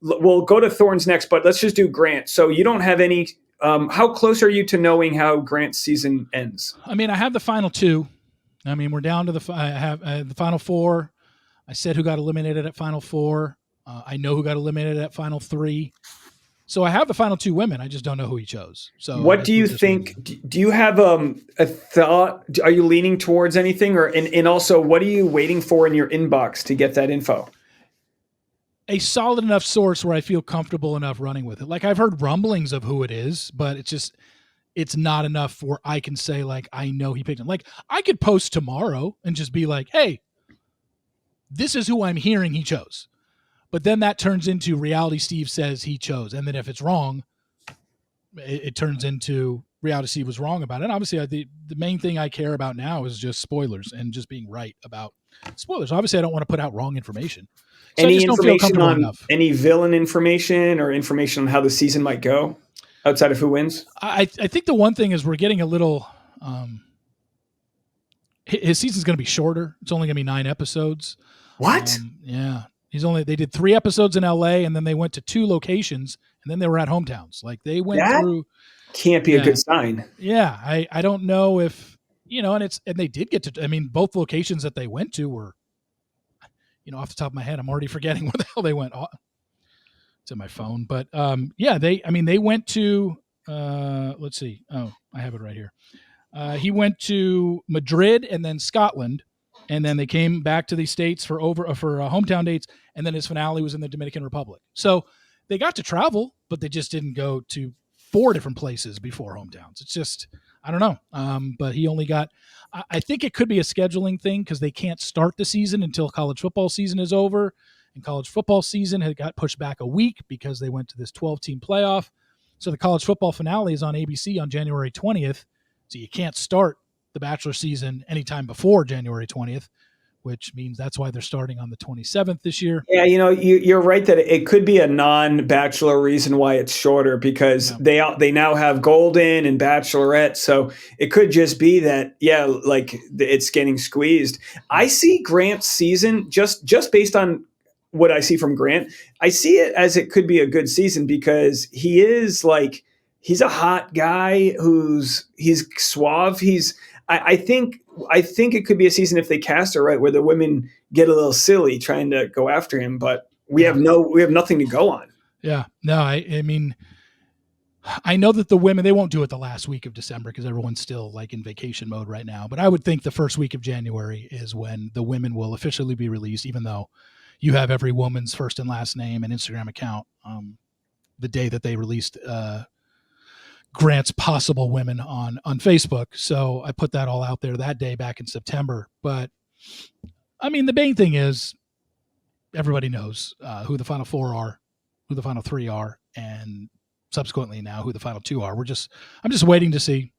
we'll go to Thorns next, but let's just do Grant. So you don't have any. How close are you to knowing how Grant's season ends? I have the final two. We're down to I have the final four. I said who got eliminated at Final Four. I know who got eliminated at Final Three. So I have the final two women. I just don't know who he chose. So what do you think? Do you have a thought? Are you leaning towards anything? And also, what are you waiting for in your inbox to get that info? A solid enough source where I feel comfortable enough running with it. Like, I've heard rumblings of who it is, but it's not enough where I can say, like, I know he picked him. Like, I could post tomorrow and just be like, hey, this is who I'm hearing he chose. But then that turns into Reality Steve says he chose. And then if it's wrong, it turns into Reality Steve was wrong about it. And obviously, the main thing I care about now is just spoilers and just being right about spoilers. Obviously, I don't want to put out wrong information. So any information on any villain information or information on how the season might go outside of who wins? I think the one thing is we're getting a little his season's going to be shorter. It's only going to be 9 episodes. What? Yeah. They did 3 episodes in LA, and then they went to 2 locations, and then they were at hometowns. Like, they went through. Can't be a good sign. Yeah. I don't know if, and they did get to, both locations that they went to were, off the top of my head, I'm already forgetting where the hell they went. Oh, it's in my phone, but they went to, let's see. Oh, I have it right here. He went to Madrid and then Scotland, and then they came back to the States for hometown dates, and then his finale was in the Dominican Republic. So they got to travel, but they just didn't go to 4 different places before hometowns. It's just, I don't know. But he only got, I think it could be a scheduling thing because they can't start the season until college football season is over, and college football season had got pushed back a week because they went to this 12-team playoff. So the college football finale is on ABC on January 20th. So you can't start the Bachelor season anytime before January 20th, which means that's why they're starting on the 27th this year. Yeah, you're right that it could be a non-Bachelor reason why it's shorter, because they now have Golden and Bachelorette, so it could just be that like it's getting squeezed. I see Grant's season just based on what I see from Grant. I see it as it could be a good season because he is like, he's a hot guy he's suave. I think it could be a season if they cast it right, where the women get a little silly trying to go after him, but we have nothing to go on. Yeah. No, I mean, I know that the women, they won't do it the last week of December because everyone's still like in vacation mode right now. But I would think the first week of January is when the women will officially be released, even though you have every woman's first and last name and Instagram account the day that they released Grant's possible women on Facebook. So I put that all out there that day back in September. But I mean, the main thing is everybody knows who the final four are, who the final three are, and subsequently now who the final two are. I'm just waiting to see,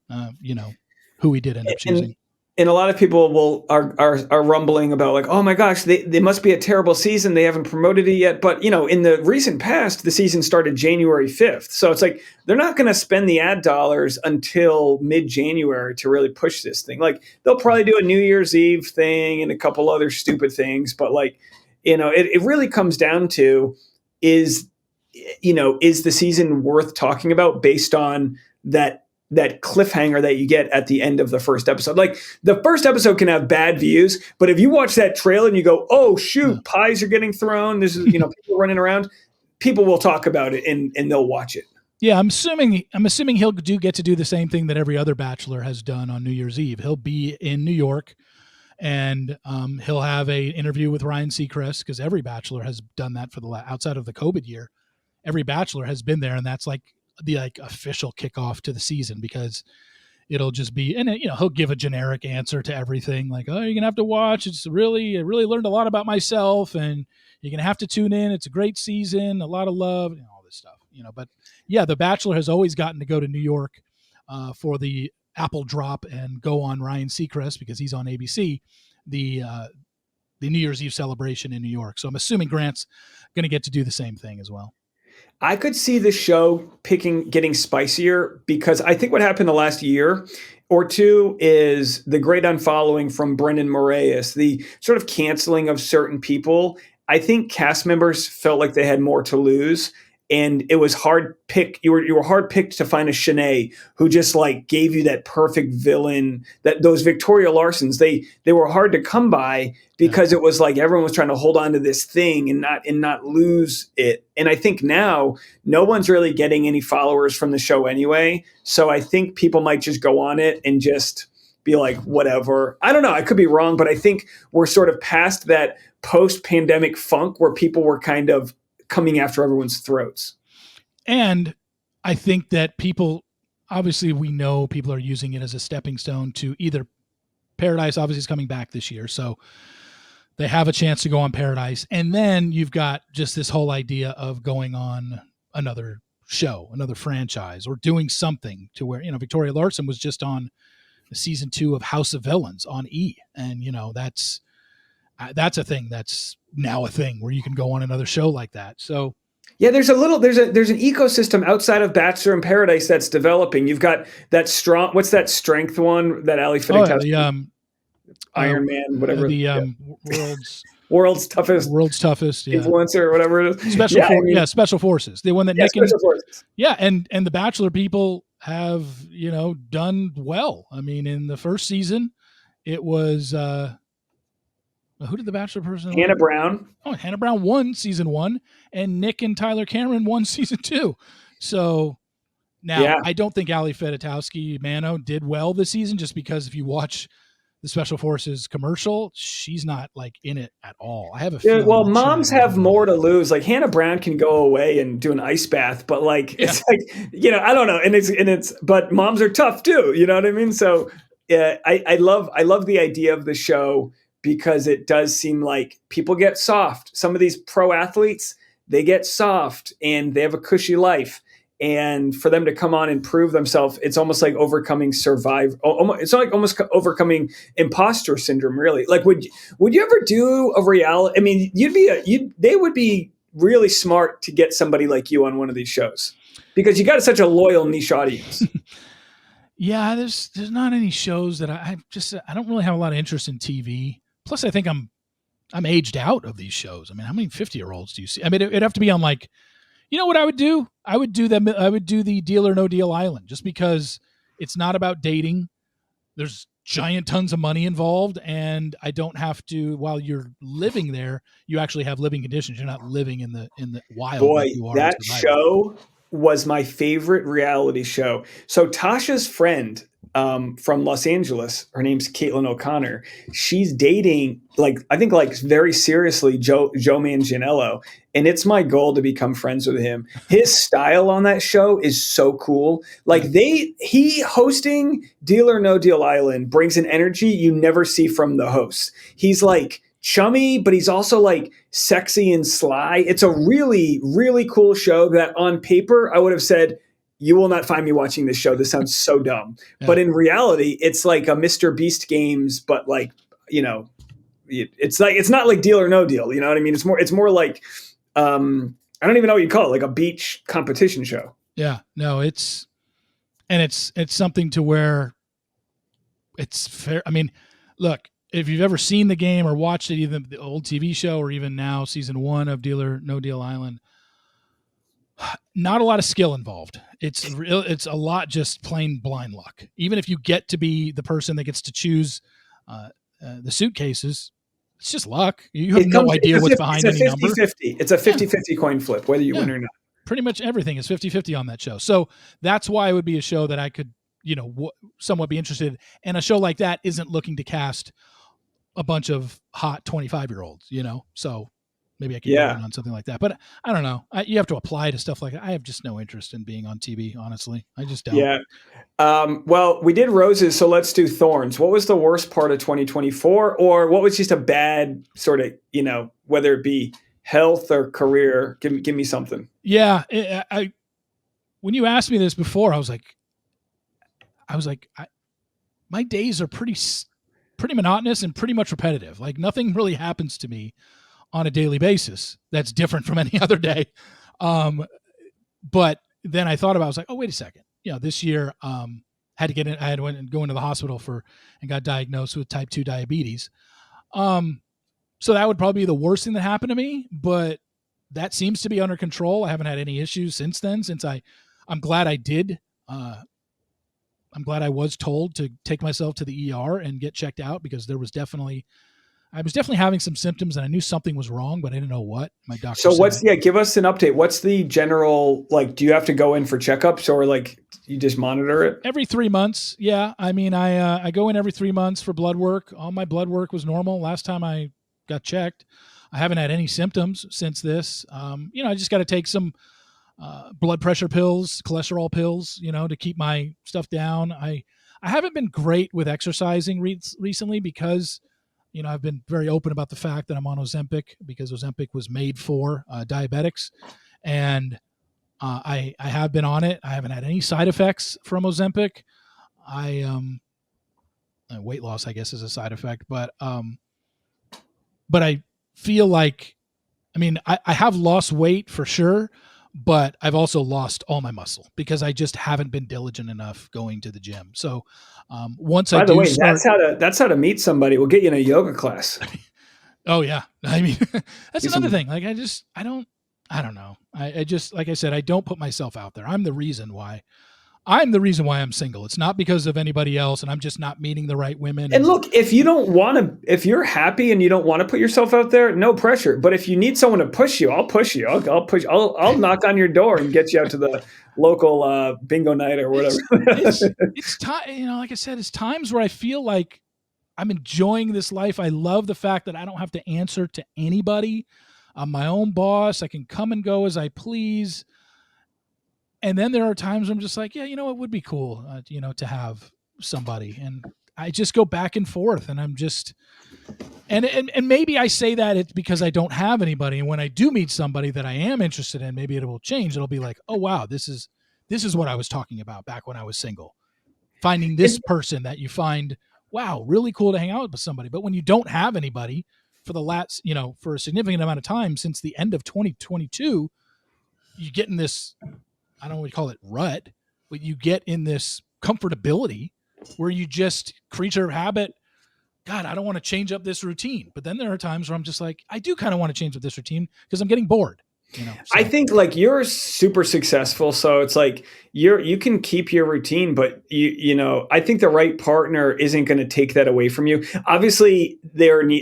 who we did end up choosing. And a lot of people are rumbling about like, oh my gosh, they must be a terrible season. They haven't promoted it yet. But in the recent past, the season started January 5th. So it's like they're not going to spend the ad dollars until mid-January to really push this thing. Like they'll probably do a New Year's Eve thing and a couple other stupid things. But like, it really comes down to is the season worth talking about based on that cliffhanger that you get at the end of the first episode. Like the first episode can have bad views, but if you watch that trailer and you go, oh shoot, pies are getting thrown, this is, people running around, people will talk about it and they'll watch it. Yeah, I'm assuming he'll get to do the same thing that every other Bachelor has done on New Year's Eve. He'll be in New York and he'll have a interview with Ryan Seacrest, because every Bachelor has done that for outside of the COVID year. Every Bachelor has been there, and that's like the official kickoff to the season, because it'll just be, and he'll give a generic answer to everything, like, oh, you're gonna have to watch. I really learned a lot about myself, and you're gonna have to tune in. It's a great season, a lot of love, and all this stuff, But yeah, the Bachelor has always gotten to go to New York for the Apple drop and go on Ryan Seacrest, because he's on ABC, the New Year's Eve celebration in New York. So I'm assuming Grant's going to get to do the same thing as well. I could see the show getting spicier, because I think what happened the last year or two is the great unfollowing from Brendan Moraes, the sort of canceling of certain people. I think cast members felt like they had more to lose, and it was hard pick. You were hard picked to find a Shanae who just like gave you that perfect villain. That those Victoria Larsons, they were hard to come by, because it was like everyone was trying to hold on to this thing and not lose it. And I think now no one's really getting any followers from the show anyway. So I think people might just go on it and just be like, whatever. I don't know. I could be wrong, but I think we're sort of past that post-pandemic funk where people were kind of coming after everyone's throats. And I think that people, obviously we know people are using it as a stepping stone to either Paradise. Obviously is coming back this year, so they have a chance to go on Paradise. And then you've got just this whole idea of going on another show, another franchise, or doing something to where, Victoria Larson was just on season 2 of House of Villains on E. And, that's a thing that's now a thing where you can go on another show like that. So yeah, there's an ecosystem outside of Bachelor and Paradise that's developing. You've got that strong, what's that strength one that Ali Fittipaldi, Iron Man, whatever. World's toughest influencer, or whatever it is. Special Forces. The one that Nick Special Forces. Yeah, and the Bachelor people have done well. I mean, in the first season, it was who did the Bachelor person? Hannah Brown. Oh, Hannah Brown won season 1, and Nick and Tyler Cameron won season 2. So now I don't think Ali Fittipaldi Mano did well this season, just because if you watch the Special Forces commercial, she's not like in it at all. I have a feeling. Well, moms have more to lose. Like Hannah Brown can go away and do an ice bath, but like it's like I don't know, and it's but moms are tough too. You know what I mean? So I love the idea of the show, because it does seem like people get soft. Some of these pro athletes, they get soft and they have a cushy life. And for them to come on and prove themselves, it's almost like overcoming It's like almost overcoming imposter syndrome, really. Like, would you ever do a reality? I mean, they would be really smart to get somebody like you on one of these shows, because you got such a loyal niche audience. Yeah, there's not any shows that I don't really have a lot of interest in TV. Plus, I think I'm aged out of these shows. I mean, how many 50-year-olds do you see? I mean, it'd have to be on like, what I would do? I would do the Deal or No Deal Island, just because it's not about dating. There's giant tons of money involved, and I don't have to, while you're living there, you actually have living conditions. You're not living in the wild Boy, like you are in that Survivor. show was my favorite reality show. So Tasha's friend from Los Angeles, her name's Caitlin O'Connor. She's dating like I think like very seriously Joe Manganiello, and it's my goal to become friends with him. His style on that show is so cool. Like Yeah. he hosting Deal or No Deal Island brings an energy you never see from the host. He's like chummy, but he's also like sexy and sly. It's a really, really cool show that on paper I would have said, you will not find me watching this show. This sounds so dumb. Yeah. But in reality, it's like a Mr. Beast games, but like, you know, it's not like Deal or No Deal. You know what I mean? It's more like I don't even know what you call it, like a beach competition show. Yeah. No, it's something to where it's fair. I mean, look, if you've ever seen the game or watched it, even the old TV show or even now season 1 of Deal or No Deal Island, not a lot of skill involved. It's a lot just plain blind luck. Even if you get to be the person that gets to choose the suitcases, it's just luck. You have no idea what's behind any number. It's a 50-50 coin flip, whether you win or not. Pretty much everything is 50-50 on that show. So that's why it would be a show that I could, somewhat be interested in. And a show like that isn't looking to cast a bunch of hot 25-year-olds, So maybe I could go in on something like that. But I don't know. You have to apply to stuff like that. I have just no interest in being on TV, honestly. I just don't. Yeah. Well, we did roses, so let's do thorns. What was the worst part of 2024? Or what was just a bad sort of, whether it be health or career? Give me something. Yeah. When you asked me this before, I was like, my days are pretty monotonous and pretty much repetitive. Like nothing really happens to me on a daily basis that's different from any other day. But then I thought about, I was like, oh, wait a second. This year, had to get in, I had went and go into the hospital and got diagnosed with type 2 diabetes. So that would probably be the worst thing that happened to me, but that seems to be under control. I haven't had any issues since then, I'm glad I did. I'm glad I was told to take myself to the ER and get checked out, because I was definitely having some symptoms and I knew something was wrong, but I didn't know what. My doctor give us an update. What's the general, do you have to go in for checkups or you just monitor it? Every 3 months. Yeah. I mean, I go in every 3 months for blood work. All my blood work was normal last time I got checked. I haven't had any symptoms since this. I just got to take some blood pressure pills, cholesterol pills, to keep my stuff down. I haven't been great with exercising recently because, I've been very open about the fact that I'm on Ozempic, because Ozempic was made for diabetics, and I have been on it. I haven't had any side effects from Ozempic. Weight loss, I guess, is a side effect, but I feel like, I have lost weight for sure, but I've also lost all my muscle because I just haven't been diligent enough going to the gym. So once I do, by the way, that's how to meet somebody. We'll get you in a yoga class. Oh yeah, that's another thing. Like I don't know. I just, like I said, I don't put myself out there. I'm the reason why I'm single. It's not because of anybody else, and I'm just not meeting the right women. And look, if you're happy and you don't want to put yourself out there, no pressure. But if you need someone to push you, I'll push you. I'll knock on your door and get you out to the local bingo night or whatever. It's time. Like I said, it's times where I feel like I'm enjoying this life. I love the fact that I don't have to answer to anybody. I'm my own boss. I can come and go as I please. And then there are times I'm just like, yeah, it would be cool, to have somebody. And I just go back and forth, and I'm just, and maybe I say that it's because I don't have anybody. And when I do meet somebody that I am interested in, maybe it will change. It'll be like, oh, wow, this is what I was talking about back when I was single. Finding this person that you find, wow, really cool to hang out with somebody. But when you don't have anybody for the last, for a significant amount of time since the end of 2022, you get in this, I don't know what you call it, rut, but you get in this comfortability where you just, creature of habit, God, I don't want to change up this routine. But then there are times where I'm just like, I do kind of want to change up this routine because I'm getting bored. I So think like you're super successful, so it's like you can keep your routine, but I think the right partner isn't going to take that away from you. Obviously,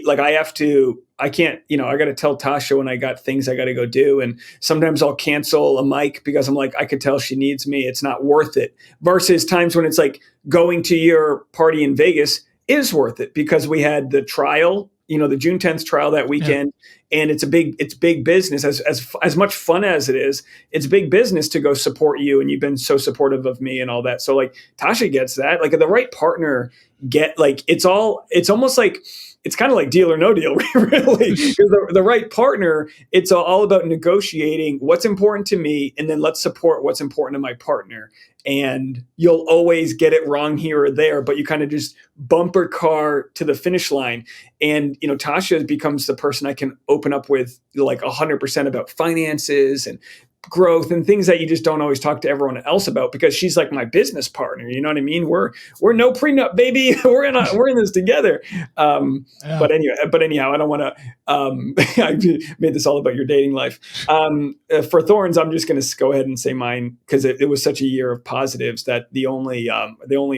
like I can't, I got to tell Tasha when I got things I got to go do, and sometimes I'll cancel a mic because I'm like I could tell she needs me. It's not worth it. Versus times when it's like going to your party in Vegas is worth it because we had the trial, the June 10th trial that yeah, weekend, and it's big business. As much fun as it is, it's big business to go support you, and you've been so supportive of me and all that. So like Tasha gets that. Like the right partner it's almost like it's kind of like Deal or No Deal, really. Because the right partner, it's all about negotiating what's important to me, and then let's support what's important to my partner. And you'll always get it wrong here or there, but you kind of just bumper car to the finish line. And Tasha becomes the person I can open up with like 100% about finances and growth and things that you just don't always talk to everyone else about because she's like my business partner. You know what I mean? We're no prenup, baby. We're in this together. yeah. But anyhow, I don't want to. I made this all about your dating life. For Thorns, I'm just going to go ahead and say mine because it was such a year of positives that the only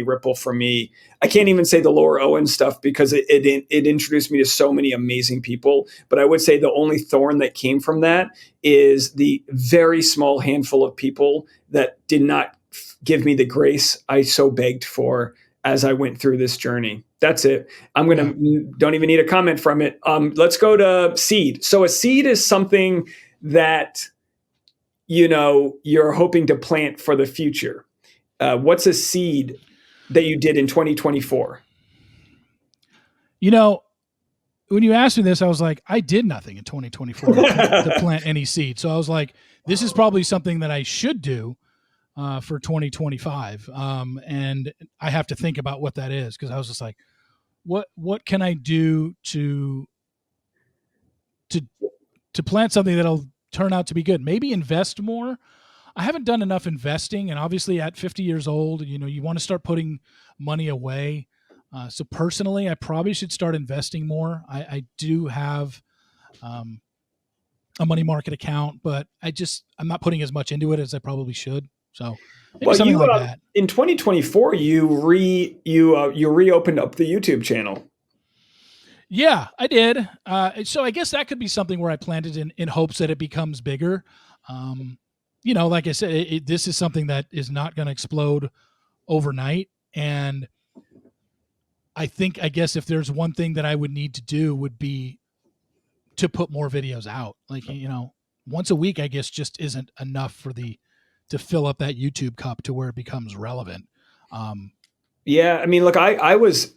ripple for me. I can't even say the Laura Owen stuff because it introduced me to so many amazing people. But I would say the only thorn that came from that is the very small handful of people that did not give me the grace I so begged for as I went through this journey. That's it. Don't even need a comment from it. Let's go to seed. So a seed is something that, you're hoping to plant for the future. What's a seed that you did in 2024? When you asked me this, I was like, I did nothing in 2024 to plant any seed. So I was like, this is probably something that I should do for 2025. And I have to think about what that is because I was just like, what can I do to plant something that'll turn out to be good? Maybe invest more. I haven't done enough investing, and obviously at 50 years old, you want to start putting money away. So personally, I probably should start investing more. I do have a money market account, but I'm not putting as much into it as I probably should. So maybe Well, something like that. in 2024 you reopened up the YouTube channel. Yeah, I did. So I guess that could be something where I planted in hopes that it becomes bigger. Like I said, this is something that is not going to explode overnight. And I guess if there's one thing that I would need to do would be to put more videos out. Like, once a week, I guess just isn't enough to fill up that YouTube cup to where it becomes relevant. Yeah, I mean, look, I was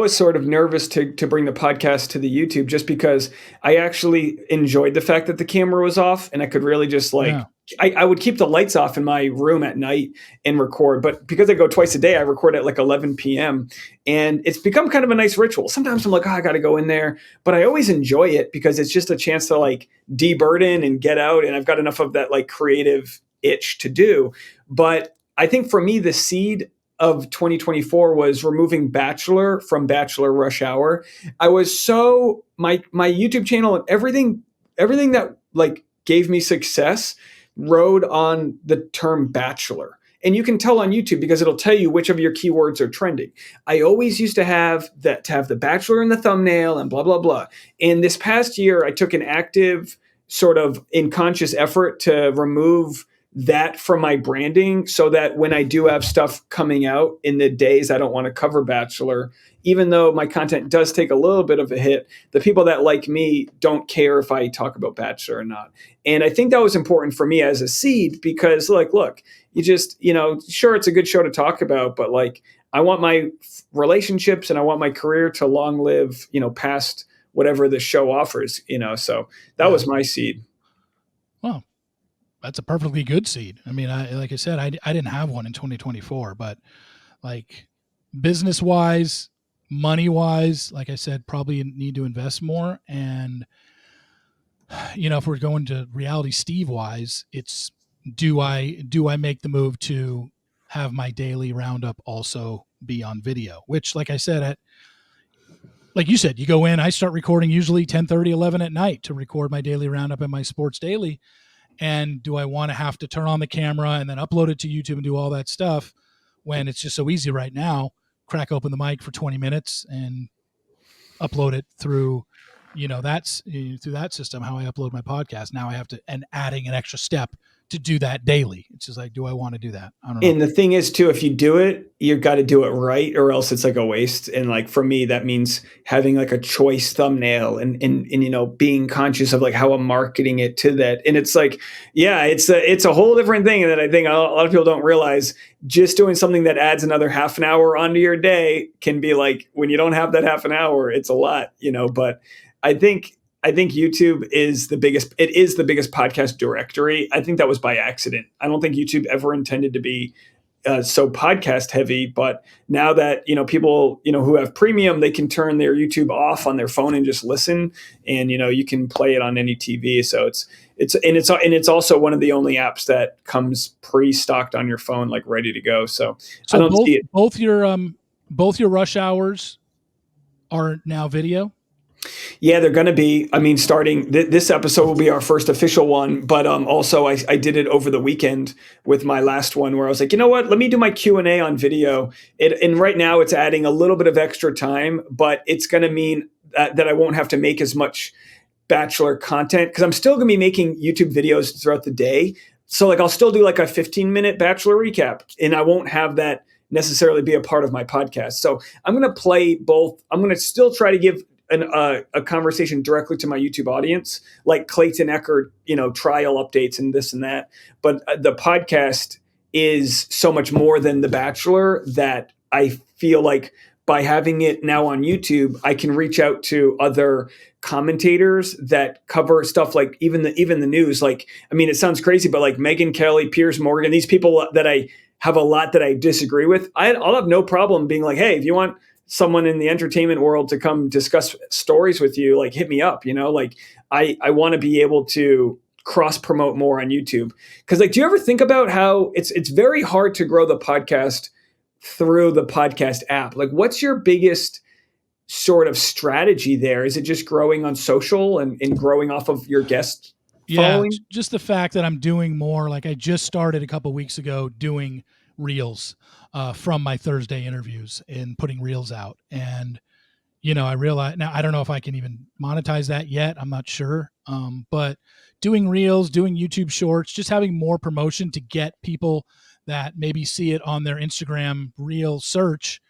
sort of nervous to bring the podcast to the YouTube just because I actually enjoyed the fact that the camera was off and I could really just like Yeah. I would keep the lights off in my room at night and record. But because I go twice a day, I record at like 11 p.m. And it's become kind of a nice ritual. Sometimes I'm like, I got to go in there, but I always enjoy it because it's just a chance to like deburden and get out. And I've got enough of that like creative itch to do. But I think for me, the seed of 2024 was removing Bachelor from Bachelor Rush Hour. I was so my YouTube channel and everything that like gave me success rode on the term Bachelor. And you can tell on YouTube because it'll tell you which of your keywords are trending. I always used to have the Bachelor in the thumbnail and blah blah blah. And this past year I took an active sort of unconscious effort to remove that from my branding so that when I do have stuff coming out in the days I don't want to cover Bachelor, even though my content does take a little bit of a hit, the people that like me don't care if I talk about Bachelor or not. And I think that was important for me as a seed because like, look, you just, sure, it's a good show to talk about, but like, I want my relationships and I want my career to long live, past whatever the show offers, so that Yeah. was my seed. Well, that's a perfectly good seed. I mean, like I said, I didn't have one in 2024, but like business wise, money wise, like I said, probably need to invest more. And if we're going to reality Steve wise, it's do I make the move to have my daily roundup also be on video, which like I said, like you said, you go in, I start recording usually 10:30, 11 at night to record my daily roundup and my sports daily. And do I want to have to turn on the camera and then upload it to YouTube and do all that stuff when it's just so easy right now? Crack open the mic for 20 minutes and upload it through, through that system, how I upload my podcast. Now I have to, and adding an extra step to do that daily. It's just like, do I want to do that? I don't know. And the thing is too, if you do it, you've got to do it right, or else it's like a waste. And like for me, that means having like a choice thumbnail and being conscious of like how I'm marketing it to that. And it's like, yeah, it's a whole different thing. And that I think a lot of people don't realize, just doing something that adds another half an hour onto your day can be like, when you don't have that half an hour, it's a lot, but I think YouTube is the biggest. It is the biggest podcast directory. I think that was by accident. I don't think YouTube ever intended to be so podcast heavy. But now that people who have premium, they can turn their YouTube off on their phone and just listen, and you can play it on any TV. So it's also one of the only apps that comes pre-stocked on your phone, like ready to go. So I don't see it. Both your rush hours are now video. Yeah, they're going to be. I mean, starting this episode will be our first official one, but also I did it over the weekend with my last one, where I was like, you know what? Let me do my Q&A on video. And right now it's adding a little bit of extra time, but it's going to mean that I won't have to make as much Bachelor content, because I'm still going to be making YouTube videos throughout the day. So like I'll still do like a 15-minute Bachelor recap, and I won't have that necessarily be a part of my podcast. So I'm going to play both. I'm going to still try to give a conversation directly to my YouTube audience, like Clayton Eckert, trial updates and this and that. But the podcast is so much more than The Bachelor, that I feel like by having it now on YouTube, I can reach out to other commentators that cover stuff like even the news. Like, I mean, it sounds crazy, but like Megyn Kelly, Piers Morgan, these people that I have a lot that I disagree with, I'll have no problem being like, hey, if you want someone in the entertainment world to come discuss stories with you, like hit me up, like I want to be able to cross promote more on YouTube. Cause like, do you ever think about how it's very hard to grow the podcast through the podcast app? Like, what's your biggest sort of strategy there? Is it just growing on social and growing off of your guest following? Just the fact that I'm doing more. Like I just started a couple weeks ago doing reels from my Thursday interviews and putting reels out. And, I realize now, I don't know if I can even monetize that yet. I'm not sure. But doing reels, doing YouTube shorts, just having more promotion to get people that maybe see it on their Instagram reel search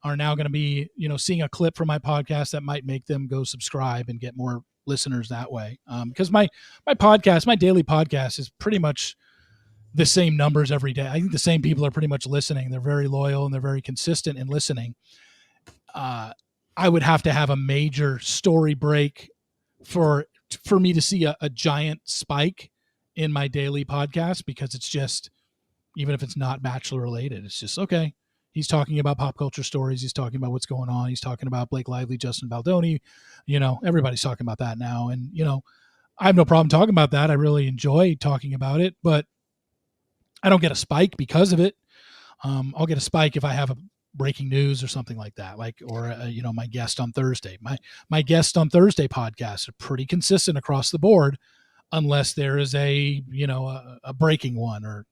are now going to be, seeing a clip from my podcast that might make them go subscribe and get more listeners that way. Because my podcast, my daily podcast is pretty much the same numbers every day. I think the same people are pretty much listening. They're very loyal and they're very consistent in listening. I would have to have a major story break for me to see a giant spike in my daily podcast, because it's just, even if it's not Bachelor related, it's just, okay, he's talking about pop culture stories. He's talking about what's going on. He's talking about Blake Lively, Justin Baldoni, everybody's talking about that now. And, I have no problem talking about that. I really enjoy talking about it, but I don't get a spike because of it. I'll get a spike if I have a breaking news or something like that, or my guest on Thursday. My guest on Thursday podcasts are pretty consistent across the board, unless there is a breaking one, or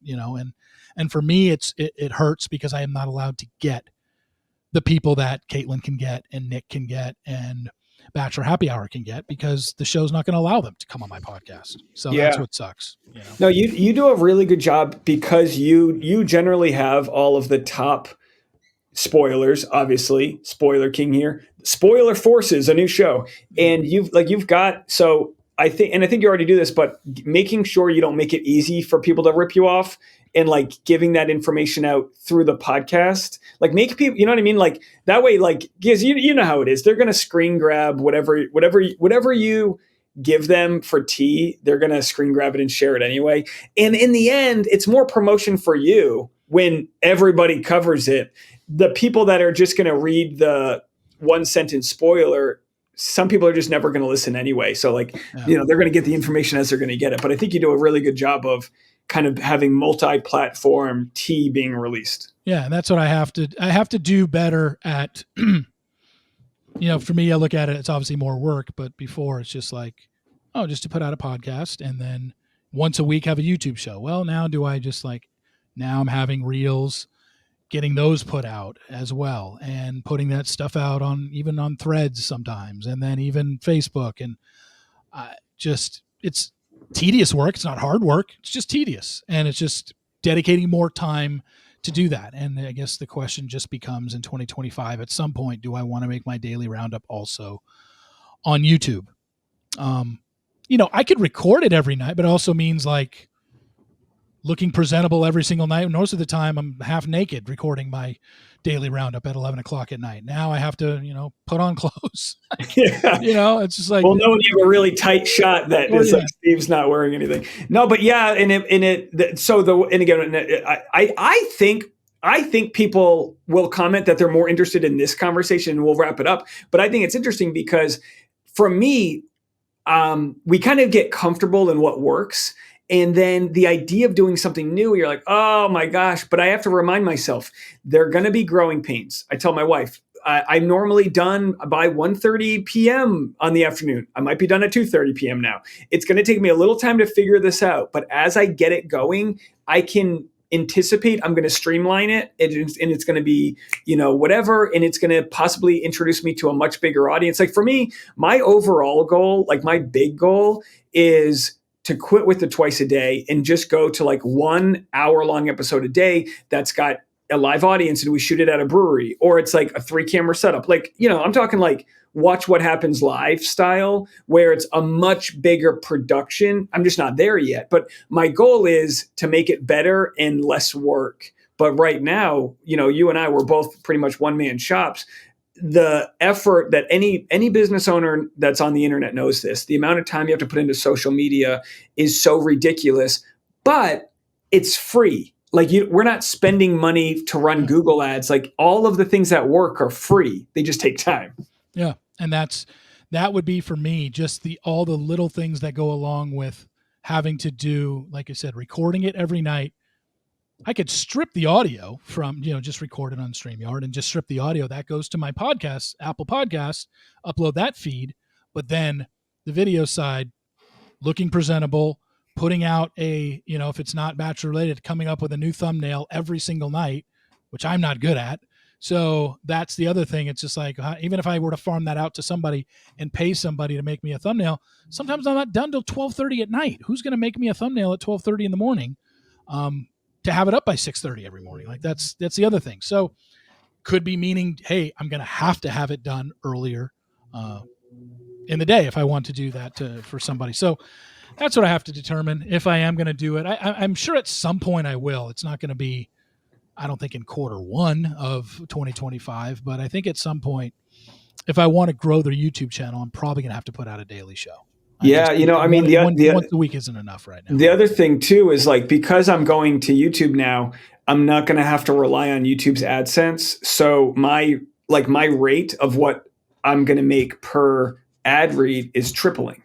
and for me it hurts, because I am not allowed to get the people that Caitlin can get and Nick can get and Bachelor Happy Hour can get, because the show's not going to allow them to come on my podcast. So that's what sucks. No, you do a really good job, because you generally have all of the top spoilers. Obviously, spoiler king here. Spoiler Forces, a new show, and you've got, so I think you already do this, but making sure you don't make it easy for people to rip you off, and like giving that information out through the podcast, like make people, you know what I mean? Like that way, like, because you know how it is. They're going to screen grab whatever you give them for tea. They're going to screen grab it and share it anyway. And in the end, it's more promotion for you when everybody covers it. The people that are just going to read the one sentence spoiler, some people are just never going to listen anyway. So like, they're going to get the information as they're going to get it. But I think you do a really good job of kind of having multi-platform tea being released. Yeah. And that's what I have to do better at. For me, I look at it, it's obviously more work, but before it's just like, just to put out a podcast, and then, once a week have a YouTube show. Well, now do I just like, now I'm having reels, getting those put out as well, and putting that stuff out on even on Threads sometimes, and then even Facebook. And just, it's tedious work. It's not hard work. It's just tedious, and it's just dedicating more time to do that. And I guess the question just becomes in 2025, at some point, do I want to make my daily roundup also on YouTube? I could record it every night, but it also means like looking presentable every single night. Most of the time I'm half naked recording my daily roundup at 11 o'clock at night. Now I have to, put on clothes. Yeah. It's just like, Well, no, when you have a really tight shot that is like Steve's not wearing anything. No, but yeah, and again, I think people will comment that they're more interested in this conversation, and we'll wrap it up. But I think it's interesting because for me, we kind of get comfortable in what works. And then the idea of doing something new, you're like, oh my gosh, but I have to remind myself, there are going to be growing pains. I tell my wife, I'm normally done by 1:30 p.m. on the afternoon. I might be done at 2:30 p.m. now. It's going to take me a little time to figure this out. But as I get it going, I can anticipate I'm going to streamline it, and it's going to be, whatever. And it's going to possibly introduce me to a much bigger audience. Like for me, my overall goal, like my big goal is to quit with the twice a day and just go to like 1 hour long episode a day that's got a live audience, and we shoot it at a brewery, or it's like a 3-camera setup. Like, I'm talking like Watch What Happens Live style, where it's a much bigger production. I'm just not there yet, but my goal is to make it better and less work. But right now, you and I were both pretty much one-man shops. The effort that any business owner that's on the internet knows this, the amount of time you have to put into social media is so ridiculous, but it's free. Like we're not spending money to run Google ads. Like all of the things that work are free. They just take time. Yeah. And that would be for me, just all the little things that go along with having to do, like I said, recording it every night. I could strip the audio from, just record it on StreamYard and just strip the audio. That goes to my podcast, Apple Podcasts, upload that feed. But then the video side, looking presentable, putting out if it's not Bachelor related, coming up with a new thumbnail every single night, which I'm not good at. So that's the other thing. It's just like, even if I were to farm that out to somebody and pay somebody to make me a thumbnail, sometimes I'm not done till 12:30 at night. Who's going to make me a thumbnail at 12:30 in the morning to have it up by 6:30 every morning? Like that's the other thing. So could be meaning, hey, I'm going to have it done earlier in the day if I want to do that for somebody. So that's what I have to determine if I am going to do it. I'm sure at some point I will. It's not going to be, I don't think in Q1 of 2025, but I think at some point, if I want to grow their YouTube channel, I'm probably going to have to put out a daily show. Once a week isn't enough right now. The other thing too is like, because I'm going to YouTube now, I'm not going to have to rely on YouTube's AdSense. So my rate of what I'm going to make per ad read is tripling.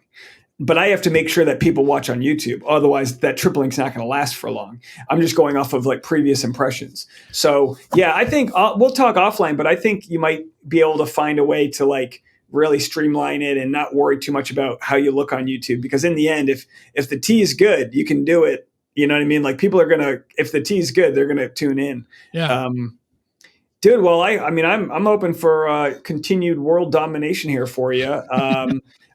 But I have to make sure that people watch on YouTube. Otherwise, that tripling's not going to last for long. I'm just going off of like previous impressions. So yeah, I think we'll talk offline, but I think you might be able to find a way to like really streamline it and not worry too much about how you look on YouTube. Because in the end, if the tea is good, you can do it. You know what I mean? Like people are if the tea is good, they're gonna tune in. Yeah. Dude, well, I'm open for continued world domination here for you.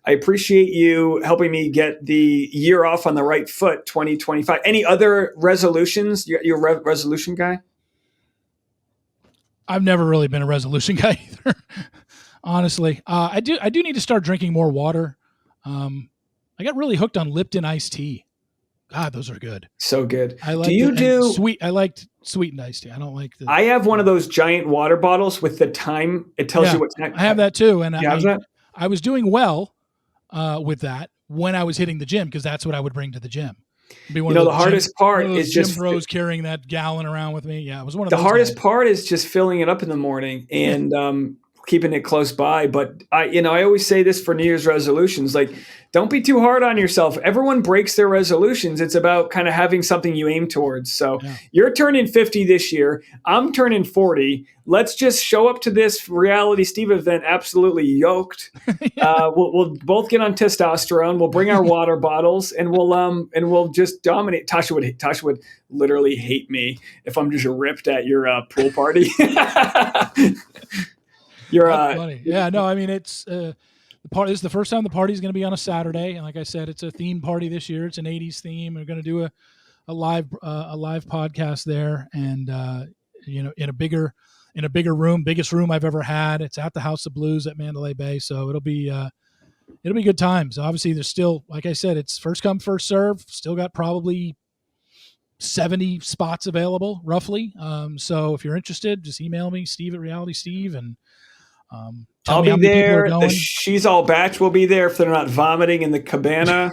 I appreciate you helping me get the year off on the right foot, 2025. Any other resolutions? You're a resolution guy? I've never really been a resolution guy either, honestly. I do need to start drinking more water. I got really hooked on Lipton iced tea. God, those are good. So good. I liked sweetened iced tea. I don't like I have one of those giant water bottles with the time. It tells you what time. I have that too. And that? I was doing well with that when I was hitting the gym, because that's what I would bring to the gym. The hardest part is just gym bros carrying that gallon around with me. Yeah, it was one of the hardest part is just filling it up in the morning. And keeping it close by. But I always say this for New Year's resolutions, like, don't be too hard on yourself. Everyone breaks their resolutions. It's about kind of having something you aim towards. So Yeah. you're turning 50 this year. I'm turning 40. Let's just show up to this Reality Steve event absolutely yoked. Yeah. We'll both get on testosterone. We'll bring our water bottles, and we'll just dominate. Tasha would literally hate me if I'm just ripped at your pool party. You're That's funny. Yeah, no, I mean, it's the party. This is the first time the party is going to be on a Saturday, and like I said, it's a theme party this year. It's an '80s theme. We're going to do a live podcast there, and in a bigger room, biggest room I've ever had. It's at the House of Blues at Mandalay Bay, so it'll be good times. Obviously, there's still, like I said, it's first come first serve. Still got probably 70 spots available, roughly. So if you're interested, just email me, Steve at Reality Steve, and tell I'll me be how many people are there. going. She's All Batch will be there if they're not vomiting in the cabana.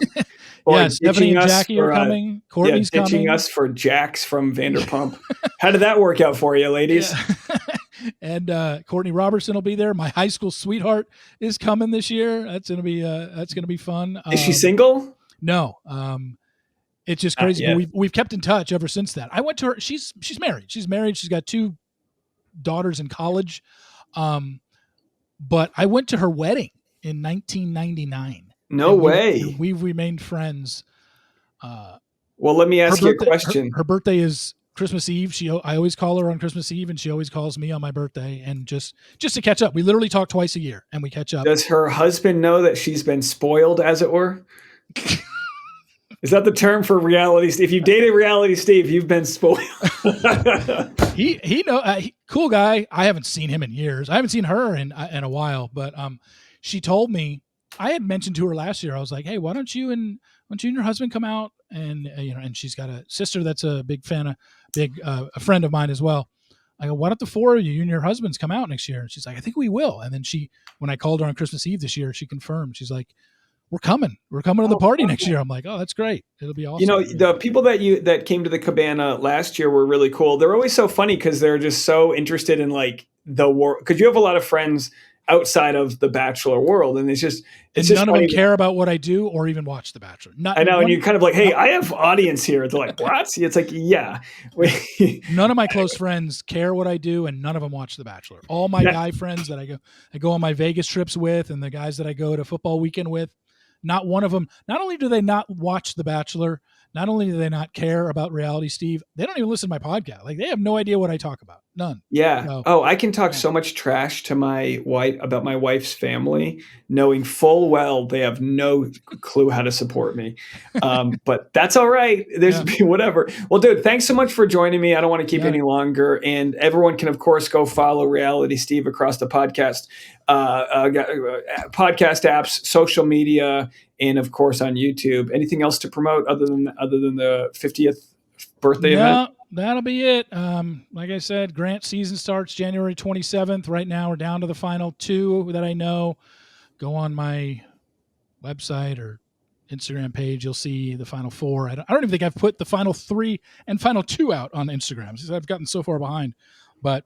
Or yeah, Stephanie and Jackie are coming. Courtney's ditching coming. us for Jax from Vanderpump. How did that work out for you, ladies? Yeah. And Courtney Robertson will be there. My high school sweetheart is coming this year. That's gonna be fun. Is she single? No. It's just crazy. But we've kept in touch ever since that. I went to her. She's married. She's married. She's got 2 daughters in college. But I went to her wedding in 1999. No way. We've remained friends. Well, let me ask you a question. Her birthday is Christmas Eve. I always call her on Christmas Eve, and she always calls me on my birthday. And just to catch up, we literally talk twice a year, and we catch up. Does her husband know that she's been spoiled, as it were? Is that the term for Reality Steve? If you dated Reality Steve, you've been spoiled. he cool guy. I haven't seen him in years. I haven't seen her in a while. But she told me, I had mentioned to her last year. I was like, hey, why don't you and your husband come out? And and she's got a sister that's a big fan of a friend of mine as well. I go, why don't the 4 of you and your husbands come out next year? And she's like, I think we will. And then when I called her on Christmas Eve this year, she confirmed. She's like, we're coming to the party next year. I'm like, oh, that's great. It'll be awesome. The people that came to the cabana last year were really cool. They're always so funny because they're just so interested in like the world. Because you have a lot of friends outside of the Bachelor world, and it's just none of them care about what I do or even watch the Bachelor. I know, and you're kind of like, hey, I have audience here. They're like, what? It's like, yeah. None of my close friends care what I do, and none of them watch the Bachelor. All my guy friends that I go on my Vegas trips with, and the guys that I go to football weekend with, not one of them. Not only do they not watch the Bachelor, not only do they not care about Reality Steve, they don't even listen to my podcast. Like, they have no idea what I talk about. None. Yeah. So, I can talk so much trash to my wife about my wife's family, knowing full well they have no clue how to support me. But that's all right. There's whatever. Well, dude, thanks so much for joining me. I don't want to keep any longer. And everyone can, of course, go follow Reality Steve across the podcast apps, social media, and of course on YouTube. Anything else to promote other than the 50th birthday event? That'll be it. Like I said, Grant season starts January 27th. Right now we're down to the final 2 that I know. Go on my website or Instagram page. You'll see the final 4. I don't even think I've put the final 3 and final 2 out on Instagram because I've gotten so far behind. But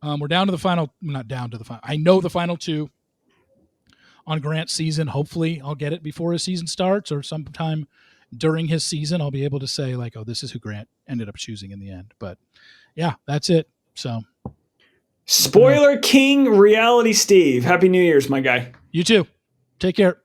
we're down to the final, not down to the final. I know the final 2 on Grant's season. Hopefully I'll get it before his season starts, or sometime during his season, I'll be able to say like, oh, this is who Grant ended up choosing in the end. But yeah, that's it. So Spoiler King Reality Steve. Happy New Year's, my guy. You too. Take care.